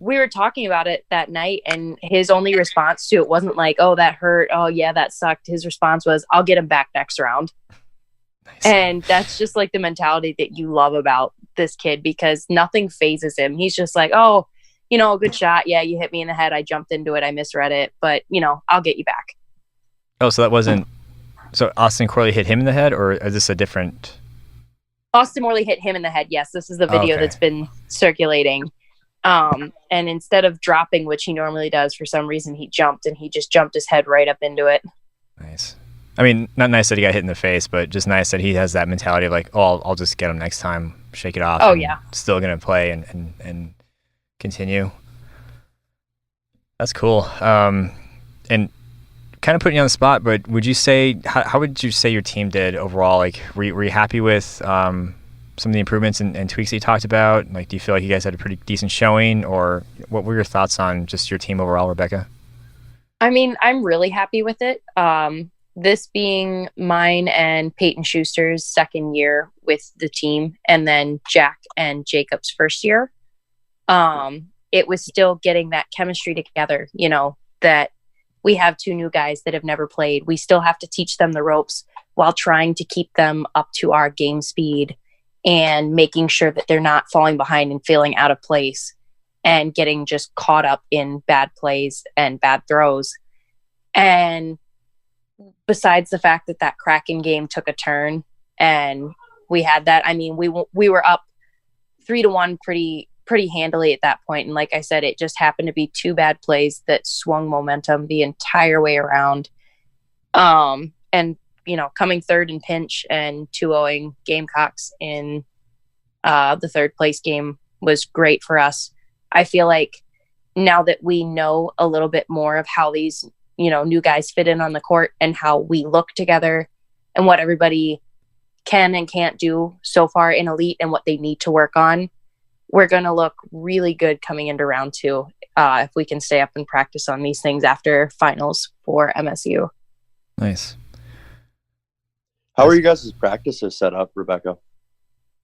We were talking about it that night, and his only response to it wasn't like, oh, that hurt. Oh, yeah, that sucked. His response was, I'll get him back next round. Nice. And that's just like the mentality that you love about this kid, because nothing phases him. He's just like, oh, good shot. Yeah, you hit me in the head. I jumped into it. I misread it. But, I'll get you back.
Oh, so that wasn't... So Austin Corley hit him in the head, or is this a different...
Austin Morley hit him in the head, yes. This is the video that's been circulating. And instead of dropping, which he normally does, for some reason he jumped, and he just jumped his head right up into it. Nice.
I mean, not nice that he got hit in the face, but just nice that he has that mentality of like, oh, I'll just get him next time, shake it off.
Oh, yeah.
Still going to play and continue. That's cool. And kind of putting you on the spot, but would you say, how would you say your team did overall? Like, were you happy with some of the improvements and tweaks that you talked about? Like, do you feel like you guys had a pretty decent showing, or what were your thoughts on just your team overall, Rebecca?
I mean, I'm really happy with it. This being mine and Peyton Schuster's second year with the team, and then Jack and Jacob's first year, it was still getting that chemistry together, that we have two new guys that have never played. We still have to teach them the ropes while trying to keep them up to our game speed and making sure that they're not falling behind and feeling out of place and getting just caught up in bad plays and bad throws. And besides the fact that Kraken game took a turn and we had that, I mean, we were up 3-1 pretty handily at that point. And like I said, it just happened to be two bad plays that swung momentum the entire way around. And coming third in pinch and 2-0ing Gamecocks in the third place game was great for us. I feel like now that we know a little bit more of how these, new guys fit in on the court and how we look together and what everybody can and can't do so far in elite and what they need to work on, we're going to look really good coming into round 2 if we can stay up and practice on these things after finals for MSU.
Nice.
How are you guys' practices set up, Rebecca?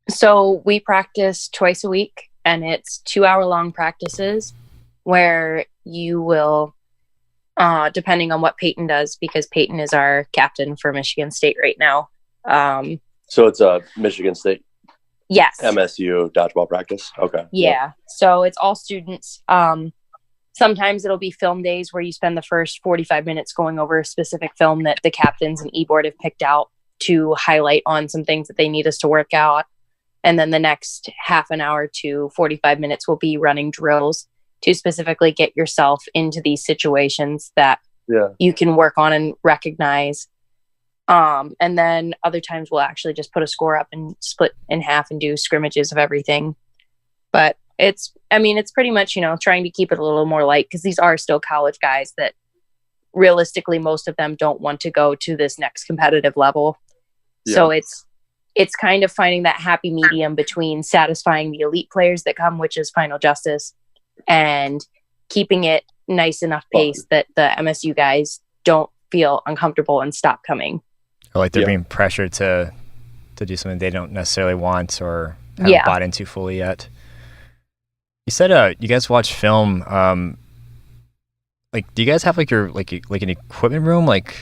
So we practice twice a week, and it's 2-hour-long practices where you will, depending on what Peyton does, because Peyton is our captain for Michigan State right now.
So it's a Michigan State
Yes.
MSU dodgeball practice? Okay.
Yeah. So it's all students. Sometimes it'll be film days where you spend the first 45 minutes going over a specific film that the captains and e-board have picked out to highlight on some things that they need us to work out. And then the next half an hour to 45 minutes will be running drills to specifically get yourself into these situations that you can work on and recognize. And then other times we'll actually just put a score up and split in half and do scrimmages of everything. But it's pretty much, trying to keep it a little more light because these are still college guys that realistically most of them don't want to go to this next competitive level. Yeah. So it's kind of finding that happy medium between satisfying the elite players that come, which is Final Justice, and keeping it nice enough pace that the MSU guys don't feel uncomfortable and stop coming.
Or like they're being pressured to do something they don't necessarily want or haven't bought into fully yet. You said you guys watch film. Like, do you guys have like your like an equipment room, like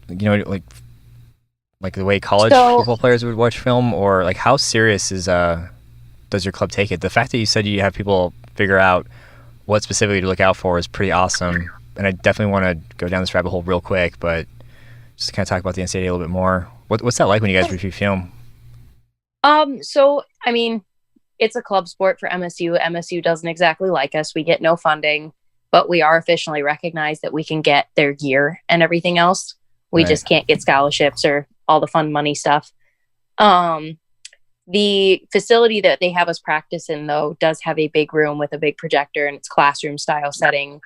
the way college football players would watch film, or like how serious is does your club take it? The fact that you said you have people figure out what specifically to look out for is pretty awesome, and I definitely want to go down this rabbit hole real quick, but just to kind of talk about the NCAA a little bit more. What's that like when you guys review film?
So I mean, it's a club sport for MSU. MSU doesn't exactly like us. We get no funding, but we are officially recognized that we can get their gear and everything else. We just can't get scholarships or all the fun money stuff. The facility that they have us practice in, though, does have a big room with a big projector, and it's classroom style setting.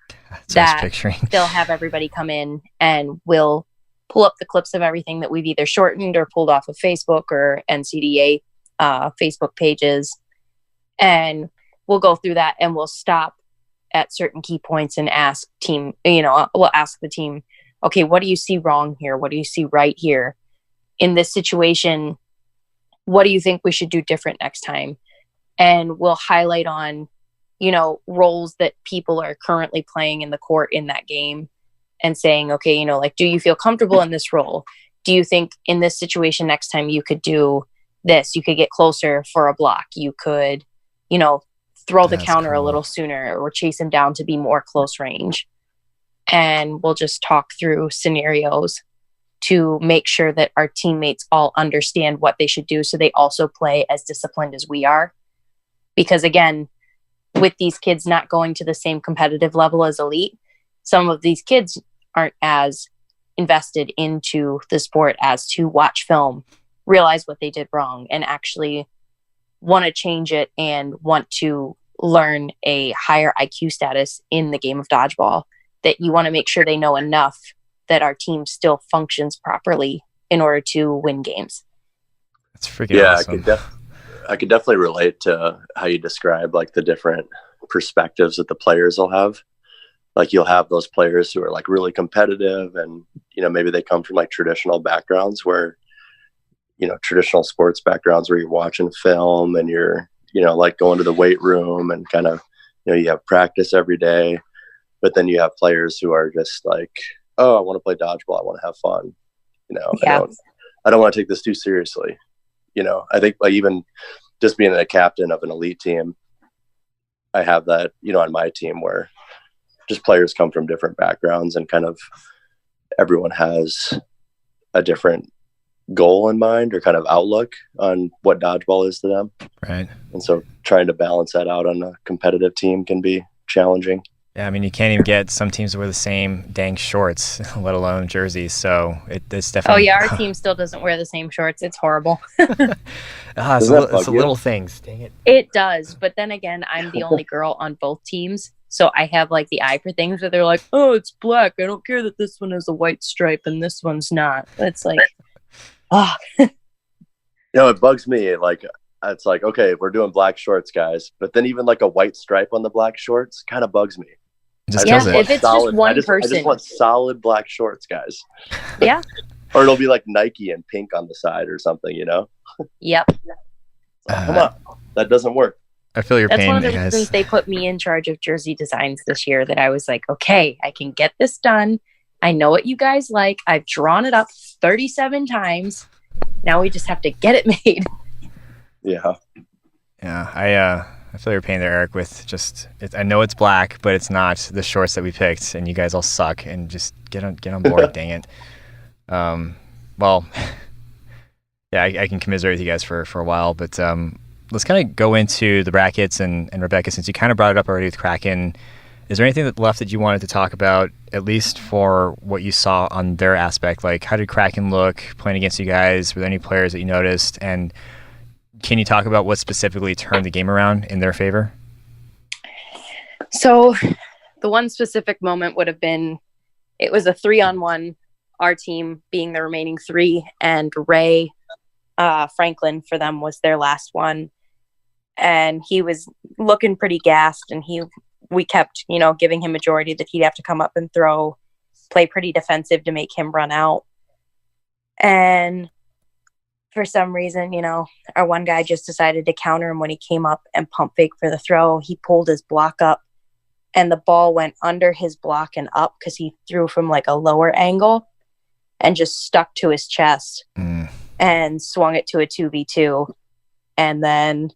They'll have everybody come in and we'll pull up the clips of everything that we've either shortened or pulled off of Facebook or NCDA Facebook pages. And we'll go through that and we'll stop at certain key points and ask we'll ask the team, okay, what do you see wrong here? What do you see right here? In this situation, what do you think we should do different next time? And we'll highlight on, roles that people are currently playing in the court in that game and saying, okay, do you feel comfortable in this role? Do you think in this situation next time you could do this? You could get closer for a block. You could, throw the counter a little sooner or chase him down to be more close range. And we'll just talk through scenarios to make sure that our teammates all understand what they should do so they also play as disciplined as we are. Because again, with these kids not going to the same competitive level as elite, some of these kids aren't as invested into the sport as to watch film, realize what they did wrong, and actually want to change it and want to learn a higher IQ status in the game of dodgeball. That you want to make sure they know enough that our team still functions properly in order to win games.
That's freaking awesome.
I could definitely relate to how you describe like the different perspectives that the players will have. Like you'll have those players who are like really competitive and, maybe they come from like traditional backgrounds where, traditional sports backgrounds where you're watching film and you're, like going to the weight room and kind of, you have practice every day. But then you have players who are just like, oh, I want to play dodgeball. I want to have fun. I don't want to take this too seriously. I think like even just being a captain of an elite team, I have that, on my team where just players come from different backgrounds and kind of everyone has a different goal in mind or kind of outlook on what dodgeball is to them.
Right.
And so trying to balance that out on a competitive team can be challenging.
Yeah, I mean, you can't even get some teams to wear the same dang shorts, let alone jerseys. So it's
Oh
definitely.
yeah, our team still doesn't wear the same shorts. It's horrible.
It's
Doesn't that
it's
bug
the
you?
little things. Dang it.
It does, but then again, I'm the only girl on both teams, so I have like the eye for things where they're like, "Oh, it's black. I don't care that this one has a white stripe and this one's not." It's like, oh,
It bugs me. Like, it's like, okay, we're doing black shorts, guys, but then even like a white stripe on the black shorts kind of bugs me.
Just
yeah.
kills it.
If it's just one
I just
person,
want solid black shorts, guys.
yeah,
Or it'll be like Nike and pink on the side or something,
yep.
Come on, that doesn't work.
I feel your
That's
pain,
one of the
guys.
reasons they put me in charge of jersey designs this year. That I was like, okay, I can get this done. I know what you guys like. I've drawn it up 37 times. Now we just have to get it made.
Yeah.
Yeah, I feel your pain there, Eric. With just, I know it's black, but it's not the shorts that we picked, and you guys all suck. And just get on board, dang it. Well, yeah, I can commiserate with you guys for a while, but let's kind of go into the brackets and Rebecca, since you kind of brought it up already with Kraken. Is there anything left that you wanted to talk about, at least for what you saw on their aspect? Like, how did Kraken look playing against you guys? Were there any players that you noticed? And can you talk about what specifically turned the game around in their favor?
So the one specific moment would have been, it was a 3-on-1, our team being the remaining 3, and Ray Franklin for them was their last one. And he was looking pretty gassed, and we kept, giving him majority that he'd have to come up and play pretty defensive to make him run out. And for some reason, our one guy just decided to counter him when he came up and pump fake for the throw. He pulled his block up, and the ball went under his block and up because he threw from like a lower angle and just stuck to his chest and swung it to a 2v2. And then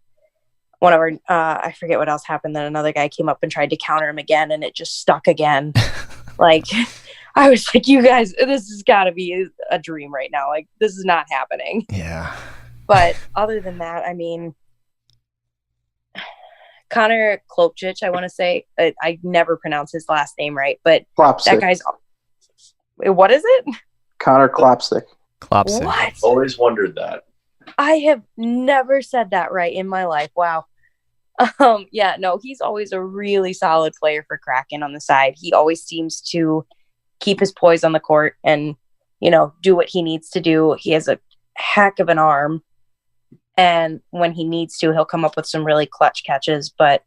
one of our, I forget what else happened. Then another guy came up and tried to counter him again, and it just stuck again. Like, I was like, you guys, this has got to be a dream right now. Like, this is not happening.
Yeah.
But other than that, I mean, Connor Klopchich, I want to say, I never pronounce his last name right, but
Klopsic.
that guy's, what is it?
Connor Klopsic.
Klopsic.
What?
Always wondered that.
I have never said that right in my life. Wow. Yeah, no, he's always a really solid player for Kraken on the side. He always seems to keep his poise on the court and, do what he needs to do. He has a heck of an arm. And when he needs to, he'll come up with some really clutch catches. But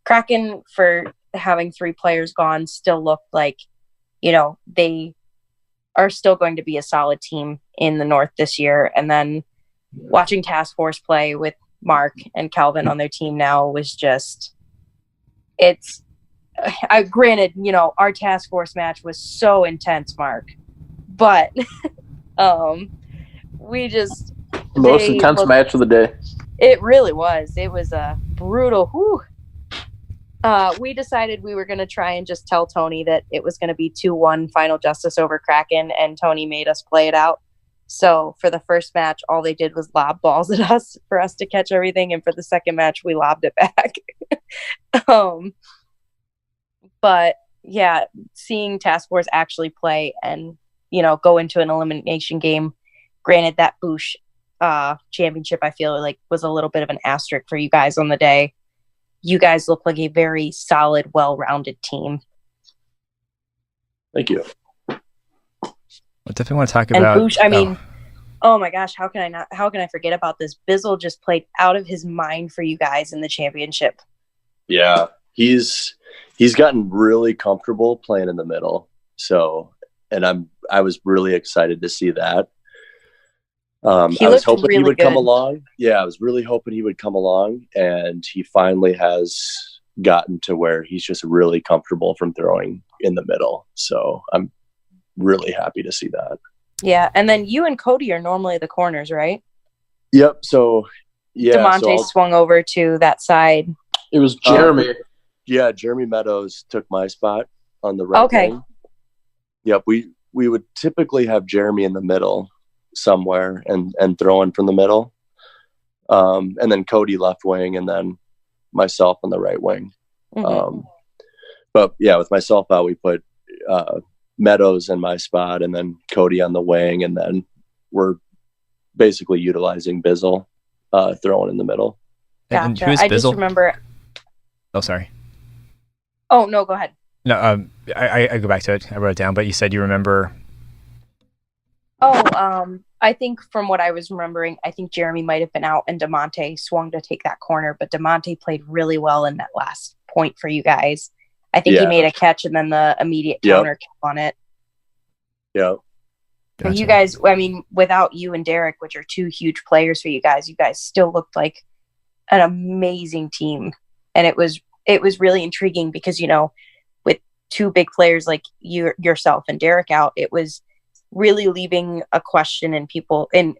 Kraken, for having 3 players gone, still looked like, they are still going to be a solid team in the North this year. And then watching Task Force play with Mark and Calvin on their team now was just, granted, our Task Force match was so intense, Mark, but we just,
The most intense match of the day.
it really was. It was a brutal, we decided we were going to try and just tell Tony that it was going to be 2-1 final justice over Kraken, and Tony made us play it out. So for the first match, all they did was lob balls at us for us to catch everything. And for the second match, we lobbed it back. But yeah, seeing Task Force actually play and, go into an elimination game, granted that Boosh championship, I feel like was a little bit of an asterisk for you guys on the day. You guys look like a very solid, well-rounded team.
Thank you.
I definitely want to talk
And
about.
Boosh, I mean, oh my gosh, how can I forget about this? Bizzle just played out of his mind for you guys in the championship.
Yeah, he's gotten really comfortable playing in the middle. So, and I was really excited to see that. I was hoping he would come along. Yeah, I was really hoping he would come along, and he finally has gotten to where he's just really comfortable from throwing in the middle. So I'm really happy to see that.
Yeah, and then you and Cody are normally the corners, right?
Yep. So yeah,
DeMonte swung over to that side.
It was Jeremy.
Yeah, Jeremy Meadows took my spot on the right.
Okay.
wing. Yep. We would typically have Jeremy in the middle somewhere and throwing from the middle, and then Cody left wing, and then myself on the right wing.
Mm-hmm.
But yeah, with myself out, we put Meadows in my spot and then Cody on the wing. And then we're basically utilizing Bizzle throwing in the middle.
And
Gotcha.
who is
I
Bizzle?
just remember.
Oh, sorry.
Oh, no, go ahead.
No, I go back to it. I wrote it down, but you said you remember.
Oh, I think from what I was remembering, I think Jeremy might have been out and DeMonte swung to take that corner, but DeMonte played really well in that last point for you guys. I think he made a catch and then the immediate counter came on it.
Yeah.
Gotcha. And you guys, I mean, without you and Derek, which are two huge players for you guys still looked like an amazing team. And it was really intriguing because, you know, with two big players like yourself and Derek out, it was really leaving a question in people in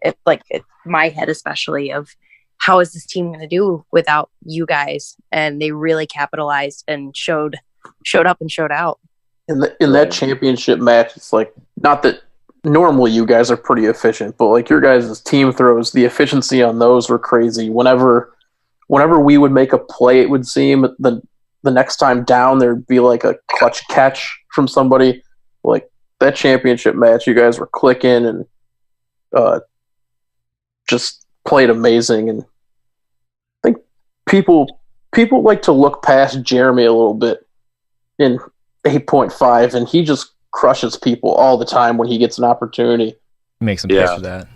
my head, especially, of how is this team going to do without you guys? And they really capitalized and showed up and showed out.
In that championship match, it's like, not that normally you guys are pretty efficient, but like your guys' team throws, the efficiency on those were crazy. Whenever we would make a play, it would seem the next time down there'd be like a clutch catch from somebody. Like that championship match, you guys were clicking and just played amazing. And I think people like to look past Jeremy a little bit in 8.5, and he just crushes people all the time when he gets an opportunity.
Makes him pay for that.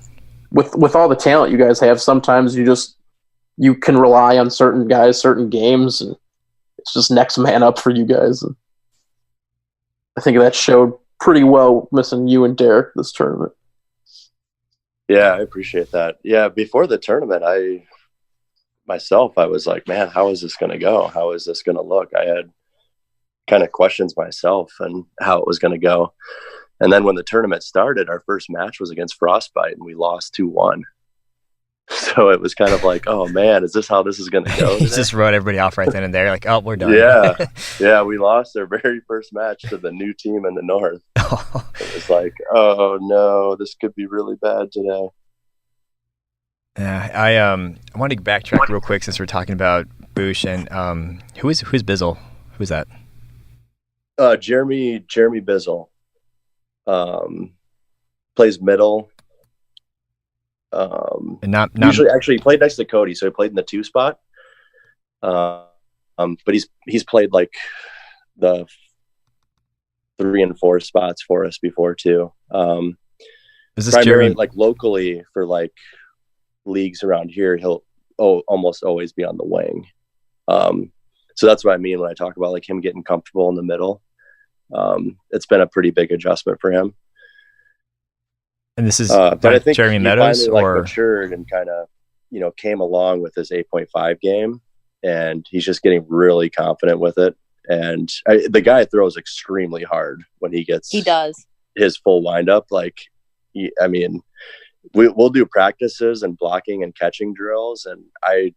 With all the talent you guys have, sometimes you can rely on certain guys, certain games, and it's just next man up for you guys. And I think that showed pretty well missing you and Derek this tournament.
Yeah, I appreciate that. Yeah, before the tournament, I was like, man, how is this going to go? How is this going to look? I had kind of questions myself and how it was going to go. And then when the tournament started, our first match was against Frostbite and we lost 2-1. So it was kind of like, oh man, is this how this is going to go?
You just wrote everybody off right then and there. Like, oh, we're done.
Yeah. We lost our very first match to the new team in the North. It was like, oh no, this could be really bad today.
Yeah, I wanted to backtrack real quick since we're talking about Boosh and who's Bizzle? Who's that?
Jeremy Bizzle. Plays middle.
And not
usually, actually, he played next to Cody, so he played in the 2 spot. But he's played like the 3 and 4 spots for us before too.
Is this
primarily
Jeremy?
Like locally for like leagues around here, he'll almost always be on the wing. So that's what I mean when I talk about like him getting comfortable in the middle. It's been a pretty big adjustment for him.
And this is
but I think
Jeremy
he
Meadows,
finally,
or
matured and kind of, came along with his 8.5 game, and he's just getting really confident with it. And the guy throws extremely hard when he does his full windup. Like, we'll do practices and blocking and catching drills, and I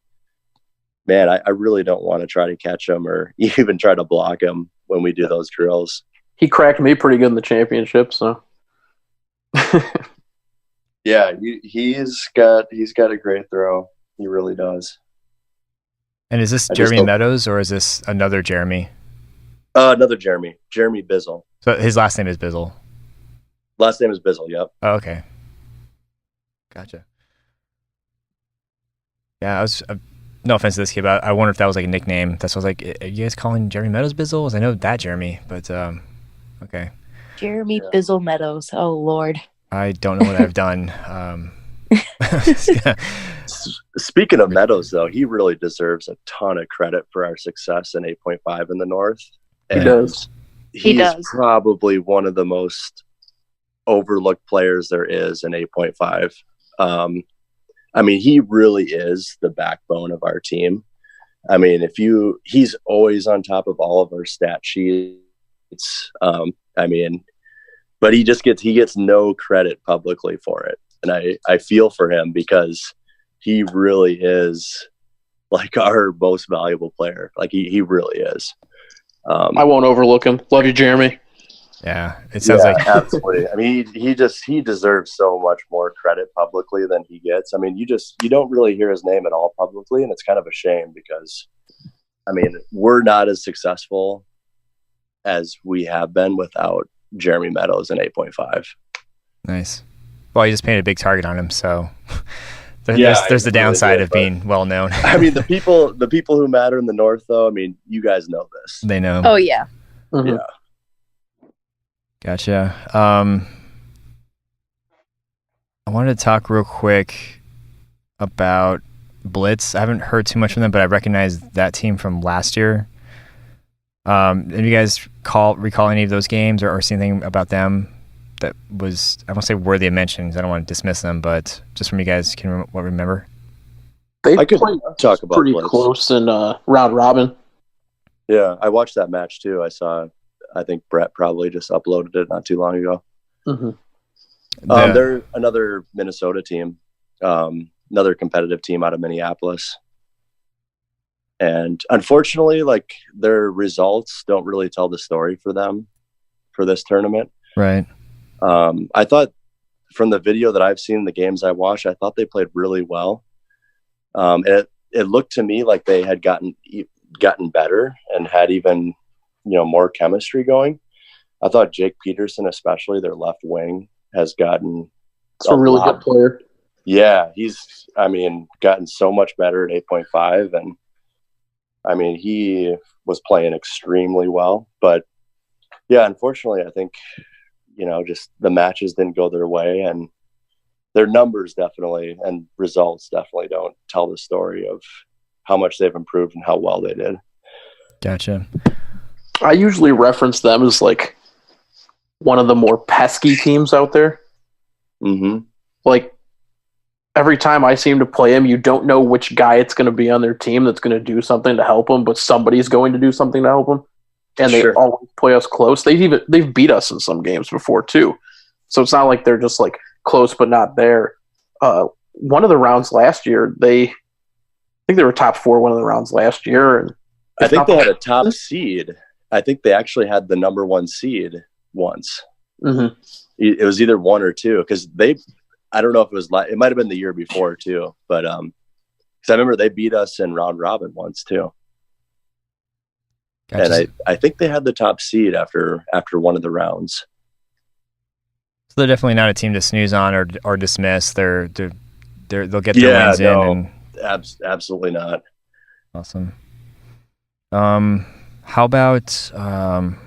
really don't want to try to catch him or even try to block him when we do those drills.
He cracked me pretty good in the championship, so.
Yeah, he's got a great throw. He really does.
And is this Jeremy Meadows or is this another Jeremy?
Another Jeremy Bizzle.
So his last name is Bizzle.
Last name is Bizzle. Yep.
Oh, okay. Gotcha. Yeah, I was. No offense to this kid, but I wonder if that was like a nickname. That's what I was like. Are you guys calling Jeremy Meadows Bizzle? I know that Jeremy, but okay.
Jeremy Bizzle Meadows. Oh Lord.
I don't know what I've done.
Speaking of Meadows, though, he really deserves a ton of credit for our success in 8.5 in the North.
And he does.
He's probably one of the most overlooked players there is in 8.5. He really is the backbone of our team. He's always on top of all of our stat sheets. But he gets no credit publicly for it. And I feel for him because he really is like our most valuable player. Like he really is.
I won't overlook him. Love you, Jeremy.
Yeah, it sounds like
absolutely. He deserves so much more credit publicly than he gets. You don't really hear his name at all publicly, and it's kind of a shame because we're not as successful as we have been without Jeremy Meadows in 8.5.
Nice. Well, you just painted a big target on him, so
Yeah,
there's the
I really
downside
did,
of being well known.
I mean, the people who matter in the North, though, I mean, you guys know this.
They know.
Oh yeah.
Mhm.
Yeah.
Gotcha. I wanted to talk real quick about Blitz. I haven't heard too much from them, but I recognize that team from last year. Have you guys recall any of those games or see anything about them that was, I won't say worthy of mention because I don't want to dismiss them, but just from you guys can remember?
They
I could
played
talk about
pretty
Blitz.
close in round robin.
Yeah, I watched that match too. I think Brett probably just uploaded it not too long ago.
Mm-hmm.
They're another Minnesota team, another competitive team out of Minneapolis. And unfortunately, like, their results don't really tell the story for them for this tournament.
Right.
I thought from the video that I've seen, the games I watched, I thought they played really well. And it looked to me like they had gotten better and had even, more chemistry going. I thought Jake Peterson, especially their left wing, has gotten
a really good player.
Yeah, he's gotten so much better at 8.5, and I mean, he was playing extremely well. But yeah, unfortunately, I think just the matches didn't go their way, and their numbers definitely and results definitely don't tell the story of how much they've improved and how well they did.
Gotcha.
I usually reference them as like one of the more pesky teams out there.
Mm-hmm.
Like, every time I seem to play them, you don't know which guy it's going to be on their team that's going to do something to help them, but somebody's going to do something to help them. And they always play us close. They've beat us in some games before too. So it's not like they're just like close but not there. One of the rounds last year, I think they were top 4 one of the rounds last year, and
I think they had a top seed. I think they actually had the number 1 seed once.
Mm-hmm.
It was either 1 or 2 because I don't know if it was it might have been the year before too, but because I remember they beat us in round robin once too. Gotcha. And I think they had the top seed after one of the rounds.
So they're definitely not a team to snooze on or dismiss. They'll get their wins in. And
absolutely not.
Awesome. How about kind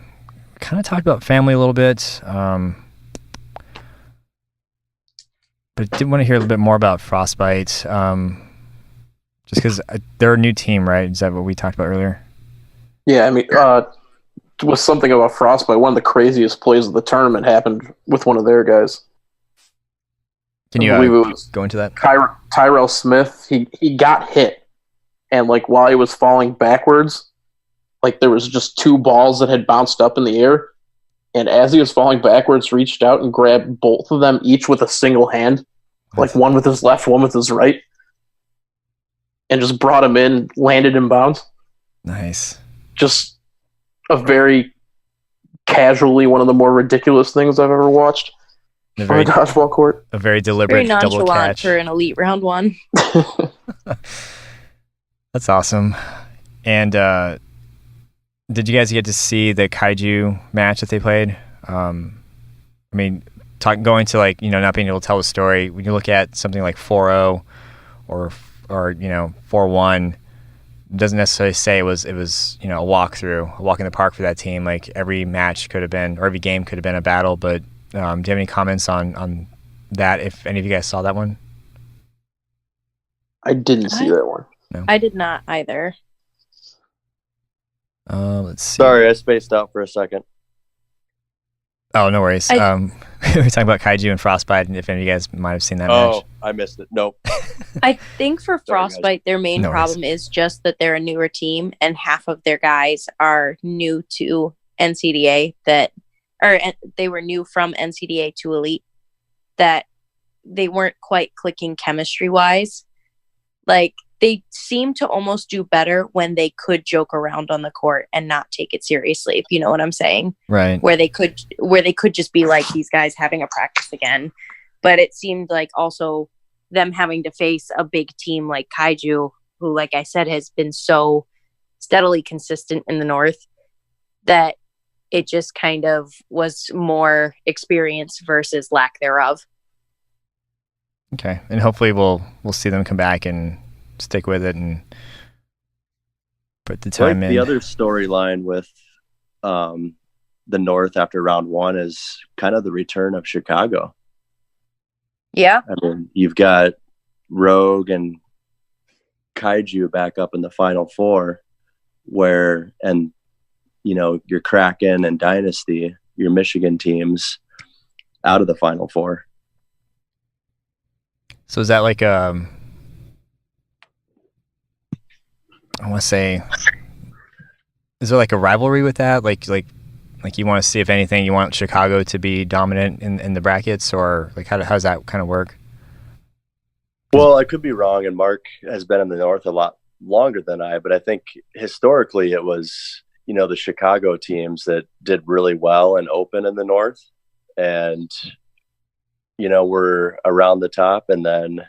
of talked about family a little bit, but I did want to hear a little bit more about Frostbite, just because they're a new team, right? Is that what we talked about earlier?
Yeah, I mean, with something about Frostbite, one of the craziest plays of the tournament happened with one of their guys.
Can you go into that?
Tyrell Smith, he got hit, and like while he was falling backwards, like there was just 2 balls that had bounced up in the air, and as he was falling backwards, reached out and grabbed both of them each with a single hand, like one with his left, one with his right, and just brought him in, landed in bounds.
Nice.
Just a very casually one of the more ridiculous things I've ever watched on a dodgeball court.
A very deliberate
very
double catch
for an elite round 1.
That's awesome. And did you guys get to see the Kaiju match that they played? I mean, going to like not being able to tell the story. When you look at something like 4-0 or 4-1. Doesn't necessarily say it was a walk in the park for that team. Like every match could have been, or every game could have been a battle. But do you have any comments on that? If any of you guys saw that one,
I didn't see that one.
No,
I did not either.
Let's see.
Sorry, I spaced out for a second.
Oh, no worries. We were talking about Kaiju and Frostbite, and if any of you guys might have seen that match.
Oh, I missed it. Nope.
I think for Frostbite, their main problem is just that they're a newer team, and half of their guys are new to NCDA they were new from NCDA to Elite, that they weren't quite clicking chemistry-wise. Like, they seem to almost do better when they could joke around on the court and not take it seriously, if you know what I'm saying.
Right.
Where they could just be like these guys having a practice again. But it seemed like also them having to face a big team like Kaiju, who, like I said, has been so steadily consistent in the North, that it just kind of was more experience versus lack thereof.
Okay, and hopefully we'll see them come back and stick with it and put the time in.
The other storyline with the North after round one is kind of the return of Chicago.
Yeah.
I mean, you've got Rogue and Kaiju back up in the Final Four, and your Kraken and Dynasty, your Michigan teams, out of the Final Four.
So is that like I want to say, is there like a rivalry with that? Like you want to see, if anything, you want Chicago to be dominant in the brackets, or like how does that kind of work?
Well, I could be wrong, and Mark has been in the North a lot longer than I, but I think historically it was, the Chicago teams that did really well and open in the North, and were around the top, and then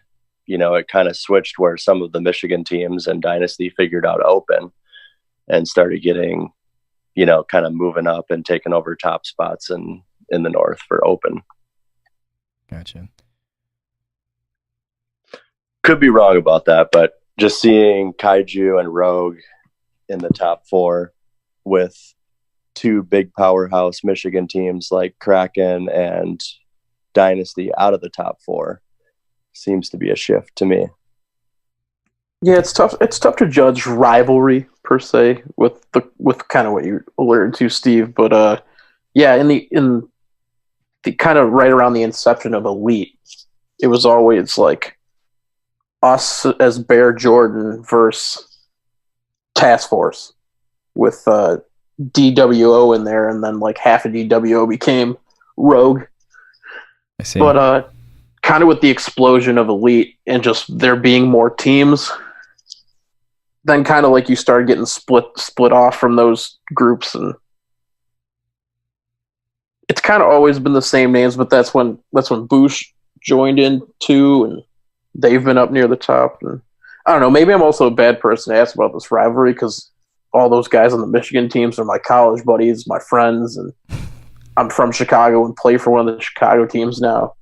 it kind of switched where some of the Michigan teams and Dynasty figured out open and started getting kind of moving up and taking over top spots in the North for open.
Gotcha.
Could be wrong about that, but just seeing Kaiju and Rogue in the top four with two big powerhouse Michigan teams like Kraken and Dynasty out of the top four seems to be a shift to me.
Yeah, it's tough. It's tough to judge rivalry per se with kind of what you alluded to, Steve. But yeah, in the kind of right around the inception of Elite, it was always like us as Bear Jordan versus Task Force with DWO in there, and then like half of DWO became Rogue.
I see.
But kind of with the explosion of Elite and just there being more teams, then kind of like you started getting split off from those groups, and it's kind of always been the same names. But that's when Boosh joined in too, and they've been up near the top. And I don't know, maybe I'm also a bad person to ask about this rivalry because all those guys on the Michigan teams are my college buddies, my friends, and I'm from Chicago and play for one of the Chicago teams now.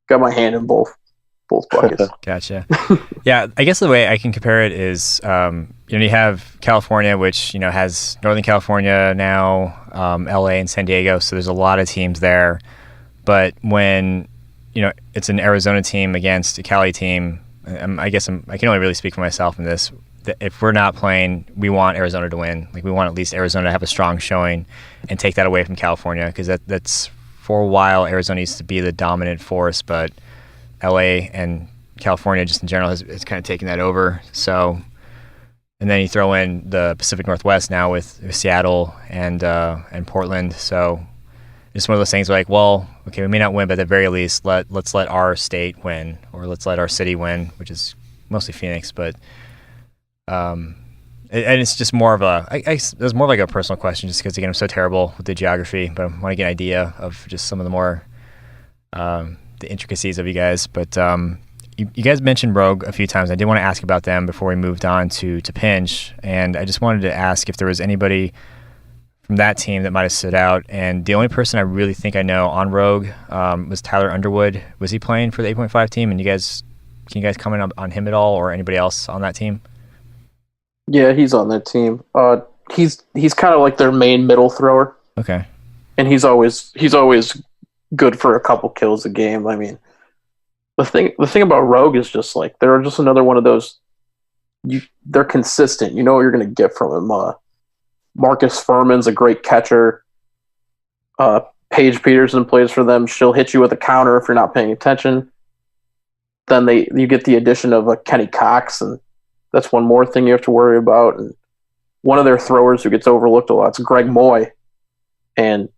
Got my hand in both buckets.
Gotcha. Yeah, I guess the way I can compare it is, you have California, which has Northern California now, LA and San Diego, so there's a lot of teams there. But when it's an Arizona team against a Cali team, I can only really speak for myself in this. If we're not playing, we want Arizona to win. Like, we want at least Arizona to have a strong showing and take that away from California, because that's for a while Arizona used to be the dominant force, but LA and California just in general has kind of taken that over. So, and then you throw in the Pacific Northwest now with Seattle and Portland. So it's one of those things where, like, well, okay, we may not win, but at the very least, let's let our state win, or let's let our city win, which is mostly Phoenix. But and it's just more of it's more like a personal question, just because, again, I'm so terrible with the geography, but I want to get an idea of just some of the more the intricacies of you guys. But you guys mentioned Rogue a few times. I did want to ask about them before we moved on to Pinch, and I just wanted to ask if there was anybody from that team that might have stood out. And the only person I really think I know on Rogue was Tyler Underwood. Was he playing for the 8.5 team? And can you guys comment on him at all, or anybody else on that team?
Yeah, he's on that team. He's kind of like their main middle thrower.
Okay.
And he's always good for a couple kills a game. I mean, the thing about Rogue is just like they're just another one of those. They're consistent. You know what you're going to get from him. Marcus Furman's a great catcher. Paige Peterson plays for them. She'll hit you with a counter if you're not paying attention. Then you get the addition of Kenny Cox, and that's one more thing you have to worry about. And one of their throwers who gets overlooked a lot is Greg Moy, and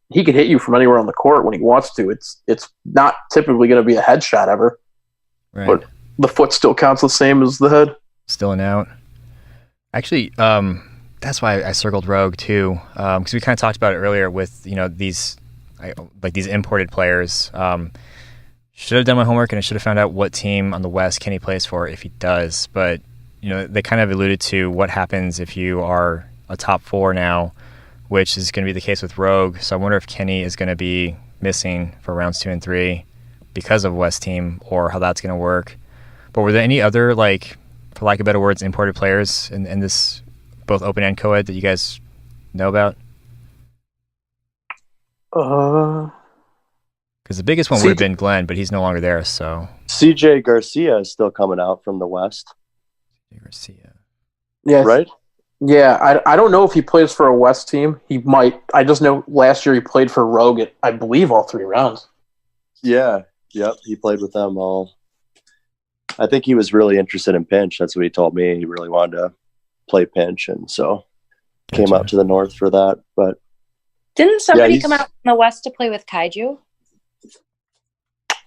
he could hit you from anywhere on the court when he wants to. It's not typically going to be a headshot ever,
right,
but the foot still counts the same as the head.
Still an out. Actually, that's why I circled Rogue too, because we kind of talked about it earlier with these imported players. Should have done my homework, and I should have found out what team on the West Kenny plays for if he does. But they kind of alluded to what happens if you are a top four now which is going to be the case with Rogue. So I wonder if Kenny is going to be missing for rounds 2 and 3 because of West team, or how that's going to work. But were there any other, like, for lack of better words, imported players in this both open and co-ed that you guys know about? Because the biggest one would have been Glenn, but he's no longer there. So
CJ Garcia is still coming out from the West.
Garcia,
Yeah,
right?
Yeah, I don't know if he plays for a West team. He might. I just know last year he played for Rogue at, I believe, all 3 rounds.
Yeah, yep. He played with them all. I think he was really interested in pinch. That's what he told me. He really wanted to play pinch, and so came out to the North for that. But
didn't somebody come out from the West to play with Kaiju?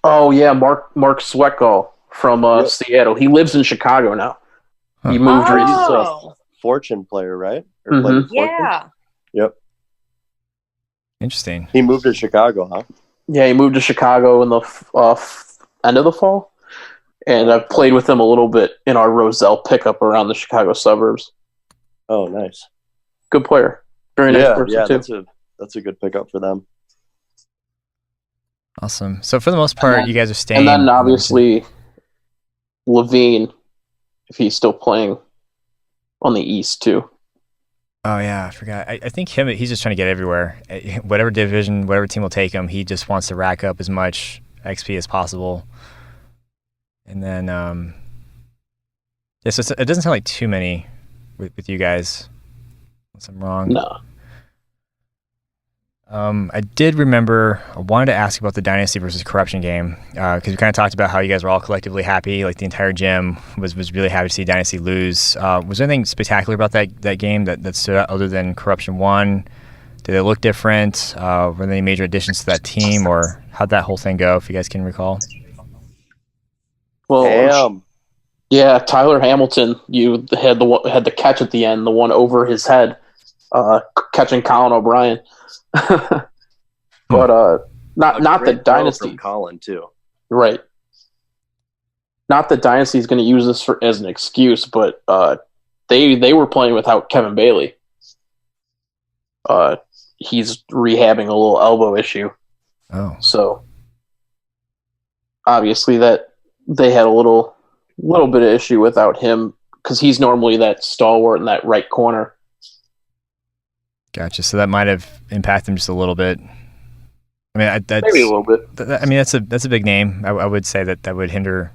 Oh yeah, Mark Swetko from Seattle. He lives in Chicago now. He moved recently.
He's a Fortune player, right? Or played with Fortune?
Yeah.
Yep.
Interesting.
He moved to Chicago, huh?
Yeah, he moved to Chicago in the end of the fall, and I've played with him a little bit in our Roselle pickup around the Chicago suburbs.
Oh, nice.
Good player. Very nice person too.
That's a good pickup for them.
Awesome. So for the most part, you guys are staying.
And then obviously Levine, if he's still playing on the East too.
Oh yeah, I forgot. I think he's just trying to get everywhere. Whatever division, whatever team will take him, he just wants to rack up as much XP as possible. And then, so it doesn't sound like too many with you guys, unless I'm wrong.
No.
I did remember, I wanted to ask about the Dynasty versus Corruption game, because we kind of talked about how you guys were all collectively happy, like the entire gym was really happy to see Dynasty lose. Was there anything spectacular about that game that stood out other than Corruption won? Did it look different? Were there any major additions to that team, or how'd that whole thing go, if you guys can recall?
Well, yeah, Tyler Hamilton, you had the catch at the end, the one over his head, catching Colin O'Brien. But not the Dynasty.
From Colin too,
right? Not that Dynasty is going to use this as an excuse, but they were playing without Kevin Bailey. He's rehabbing a little elbow issue.
Oh,
so obviously that they had a little bit of issue without him, because he's normally that stalwart in that right corner.
Gotcha. So that might have impacted them just a little bit. I mean,
maybe a little bit.
I mean, that's a big name. I would say that would hinder.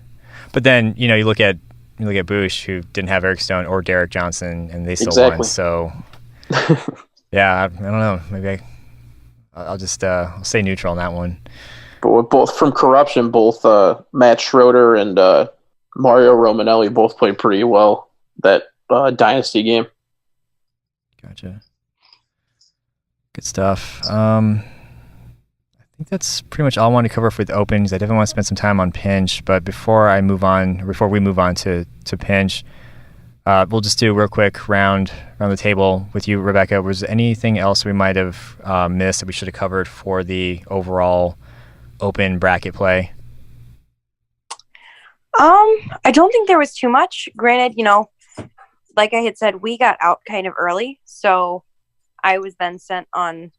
But then you look at Boosh, who didn't have Eric Stone or Derek Johnson, and they still won. So yeah, I don't know. Maybe I'll just stay neutral on that one.
But with both from Corruption, both Matt Schroeder and Mario Romanelli both played pretty well that Dynasty game.
Gotcha. Good stuff. I think that's pretty much all I wanted to cover for the Opens. I definitely want to spend some time on Pinch, but before we move on to Pinch, we'll just do a real quick round around the table with you, Rebecca. Was there anything else we might have missed that we should have covered for the overall Open bracket play?
I don't think there was too much. Granted, like I had said, we got out kind of early, so I was then sent on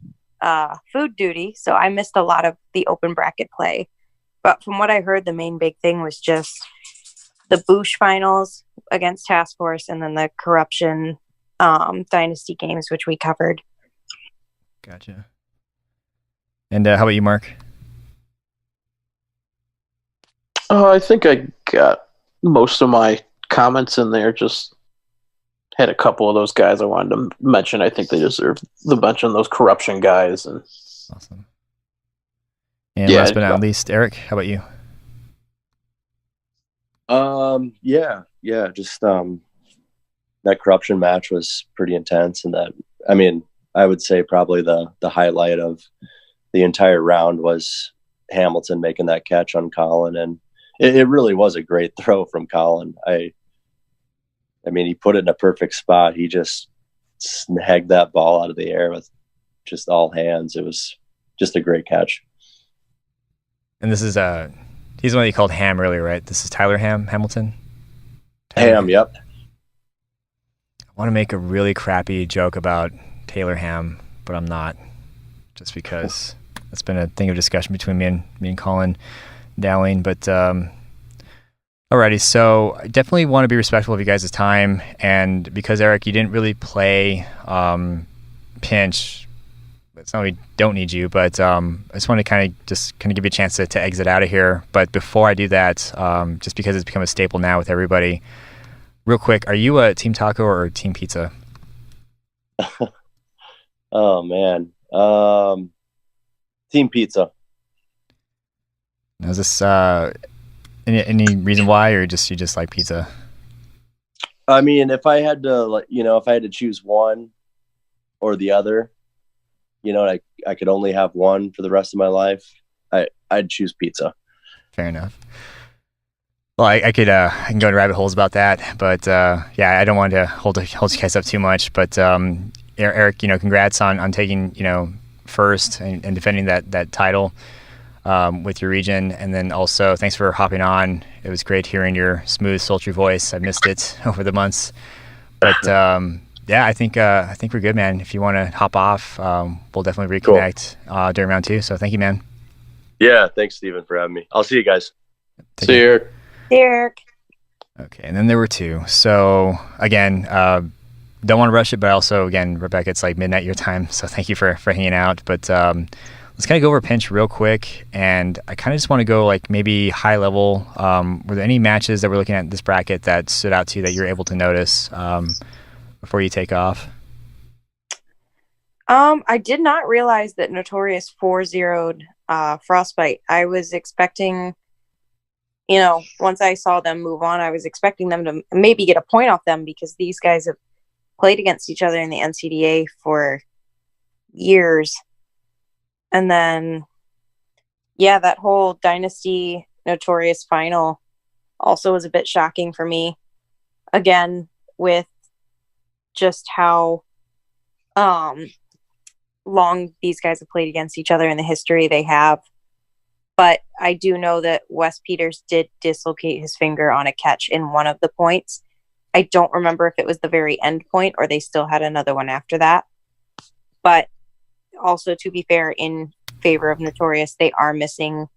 food duty, so I missed a lot of the open bracket play. But from what I heard, the main big thing was just the Boosh finals against Task Force, and then the Corruption Dynasty games, which we covered.
Gotcha. And how about you, Mark?
I think I got most of my comments in there. Just had a couple of those guys I wanted to mention. I think they deserve the mention, those Corruption guys. And
awesome. And last but not least, Eric, how about you?
Just that Corruption match was pretty intense, and I would say probably the highlight of the entire round was Hamilton making that catch on Colin, and it really was a great throw from Colin. He put it in a perfect spot. He just snagged that ball out of the air with just all hands. It was just a great catch.
And this is he's the one that you called Ham earlier, right? This is Tyler Hamilton?
Ham, yep.
I want to make a really crappy joke about Taylor Ham, but I'm not, just because it's been a thing of discussion between me and Colin Dowling. But alrighty, so I definitely want to be respectful of you guys' time, and because Eric, you didn't really play pinch. It's not we don't need you, but I just want to kind of give you a chance to exit out of here. But before I do that, just because it's become a staple now with everybody, real quick, are you a Team Taco or Team Pizza?
Oh man, Team Pizza.
Now, is this any reason why, or you just like pizza?
I mean, if I had to choose one or the other, I could only have one for the rest of my life, I'd choose pizza. Fair
enough. Well, I can go into rabbit holes about that, but I don't want to hold you guys up too much. But Eric, congrats on taking first and defending that title with your region, and then also thanks for hopping on. It was great hearing your smooth, sultry voice. I missed it over the months, but. I think we're good, man. If you want to hop off, we'll definitely reconnect during round 2. So thank you, man.
Yeah, thanks, Steven, for having me. I'll see you guys.
See you, Eric.
Eric.
Okay, and then there were 2. So again, don't want to rush it, but also again, Rebecca, it's like midnight your time, so thank you for hanging out. But let's kind of go over pinch real quick, and I kind of just want to go like maybe high level. Were there any matches that we're looking at in this bracket that stood out to you that you're able to notice? Before you take off?
I did not realize that Notorious 4-0'd Frostbite. I was expecting, once I saw them move on, I was expecting them to maybe get a point off them because these guys have played against each other in the NCDA for years. And then, that whole Dynasty Notorious final also was a bit shocking for me. Again, with just how long these guys have played against each other in the history they have. But I do know that Wes Peters did dislocate his finger on a catch in one of the points. I don't remember if it was the very end point or they still had another one after that. But also, to be fair, in favor of Notorious, they are missing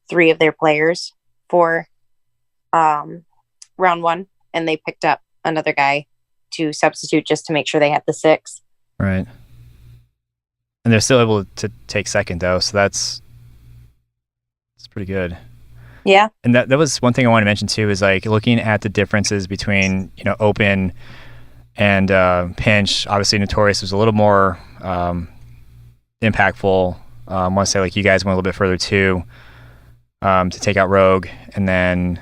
3 of their players for round 1, and they picked up another guy to substitute just to make sure they had the 6.
Right. And they're still able to take second though, so that's pretty good.
Yeah.
And that was one thing I want to mention too, is like looking at the differences between, open and pinch. Obviously Notorious was a little more impactful. I want to say like you guys went a little bit further too, to take out Rogue, and then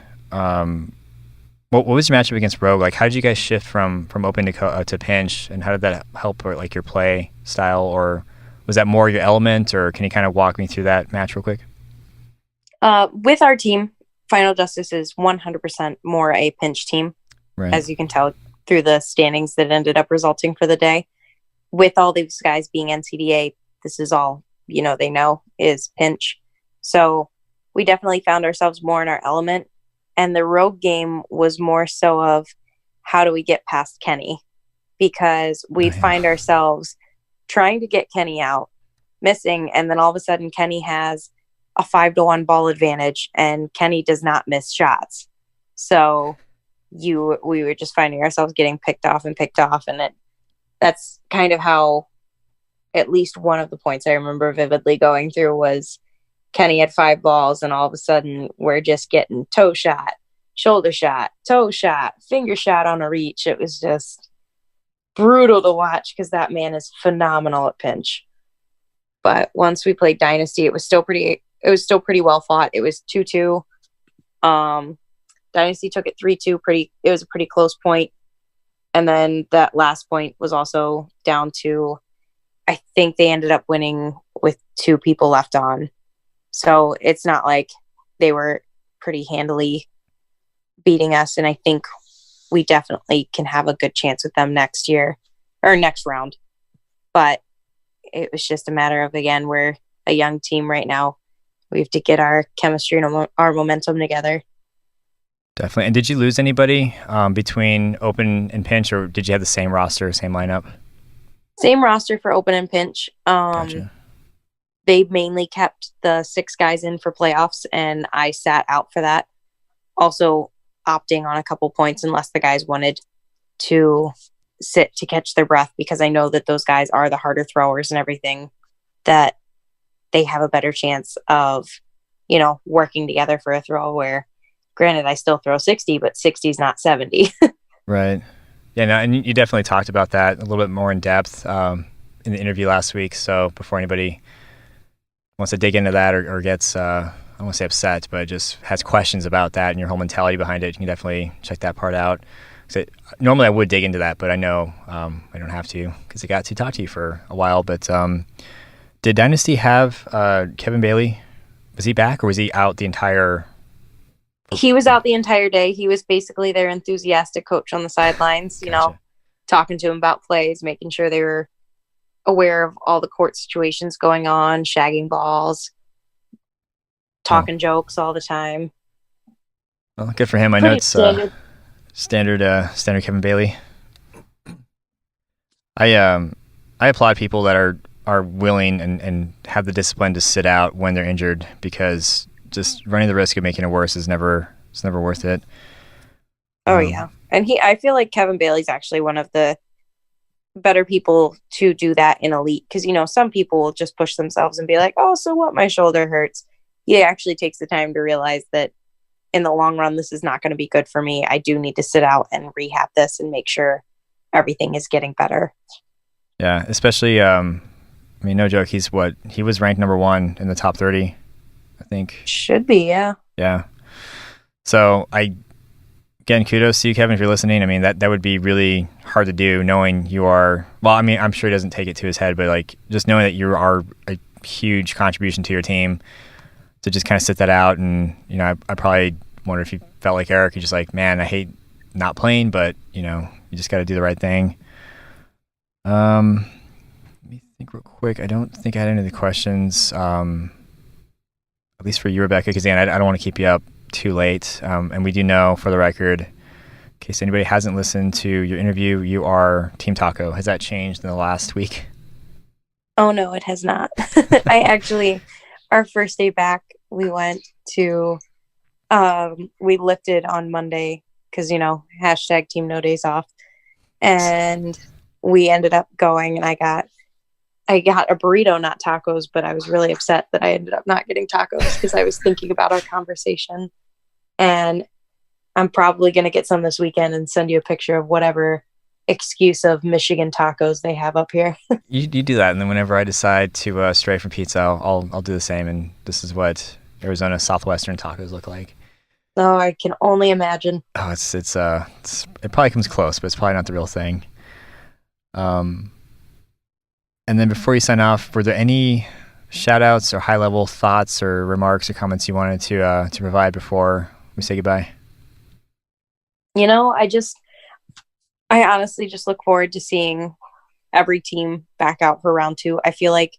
what was your matchup against Rogue? Like, how did you guys shift from open to pinch, and how did that help, or like your play style, or was that more your element, or can you kind of walk me through that match real quick?
With our team, Final Justice is 100% more a pinch team,
right,
as you can tell through the standings that ended up resulting for the day. With all these guys being NCDA, this is all they know is pinch. So we definitely found ourselves more in our element. And the Rogue game was more so of how do we get past Kenny? Because we'd find ourselves trying to get Kenny out, missing, and then all of a sudden Kenny has a 5-1 ball advantage, and Kenny does not miss shots. So we were just finding ourselves getting picked off, and that's kind of how at least one of the points I remember vividly going through was Kenny had 5 balls, and all of a sudden we're just getting toe shot, shoulder shot, toe shot, finger shot on a reach. It was just brutal to watch because that man is phenomenal at pinch. But once we played Dynasty, it was still pretty well fought. It was 2-2. Dynasty took it 3-2. It was a pretty close point. And then that last point was also down to, I think they ended up winning with 2 people left on. So it's not like they were pretty handily beating us. And I think we definitely can have a good chance with them next year or next round. But it was just a matter of, again, we're a young team right now. We have to get our chemistry and our momentum together.
Definitely. And did you lose anybody between open and pinch, or did you have the same roster, same lineup?
Same roster for open and pinch.
Gotcha.
They mainly kept the 6 guys in for playoffs, and I sat out for that. Also opting on a couple points unless the guys wanted to sit to catch their breath, because I know that those guys are the harder throwers and everything, that they have a better chance of, working together for a throw, where granted I still throw 60, but 60 is not 70.
Right. Yeah, no, and you definitely talked about that a little bit more in depth in the interview last week. So before anybody wants to dig into that or gets, I don't want to say upset, but just has questions about that and your whole mentality behind it, you can definitely check that part out. Normally I would dig into that, but I know I don't have to because I got to talk to you for a while. But did Dynasty have Kevin Bailey? Was he back or was he out the entire?
He was out the entire day. He was basically their enthusiastic coach on the sidelines,
Gotcha.
Talking to him about plays, making sure they were aware of all the court situations going on, shagging balls, talking jokes all the time.
Well, good for him. I know it's standard Kevin Bailey. I applaud people that are willing and have the discipline to sit out when they're injured, because just running the risk of making it worse is never worth it.
Oh yeah. And I feel like Kevin Bailey's actually one of the better people to do that in elite, because some people will just push themselves and be like, oh, so what, my shoulder hurts. He actually takes the time to realize that in the long run this is not going to be good for me. I do need to sit out and rehab this and make sure everything is getting better. Yeah,
especially no joke, he was ranked number 1 in the top 30, I think.
Should be, yeah.
Yeah. So again, kudos to you, Kevin, if you're listening. I mean, that would be really hard to do, knowing you are, well, I mean, I'm sure he doesn't take it to his head, but like just knowing that you are a huge contribution to your team, to just kind of sit that out. And, I probably wonder if you felt like Eric, you're just like, man, I hate not playing, but, you just got to do the right thing. Let me think real quick. I don't think I had any of the questions, at least for you, Rebecca, because again, I don't want to keep you up too late. And we do know, for the record, in case anybody hasn't listened to your interview, you are Team Taco. Has that changed in the last week?
Oh no, it has not. I actually, our first day back, we went to, we lifted on Monday because, hashtag team no days off. And we ended up going, and I got a burrito, not tacos, but I was really upset that I ended up not getting tacos because I was thinking about our conversation. And I'm probably going to get some this weekend and send you a picture of whatever excuse of Michigan tacos they have up here.
You do that, and then whenever I decide to stray from pizza, I'll do the same. And this is what Arizona Southwestern tacos look like.
Oh, I can only imagine.
Oh, it probably comes close, but it's probably not the real thing. And then before you sign off, were there any shout outs or high level thoughts or remarks or comments you wanted to provide before we say goodbye?
I honestly just look forward to seeing every team back out for round 2. I feel like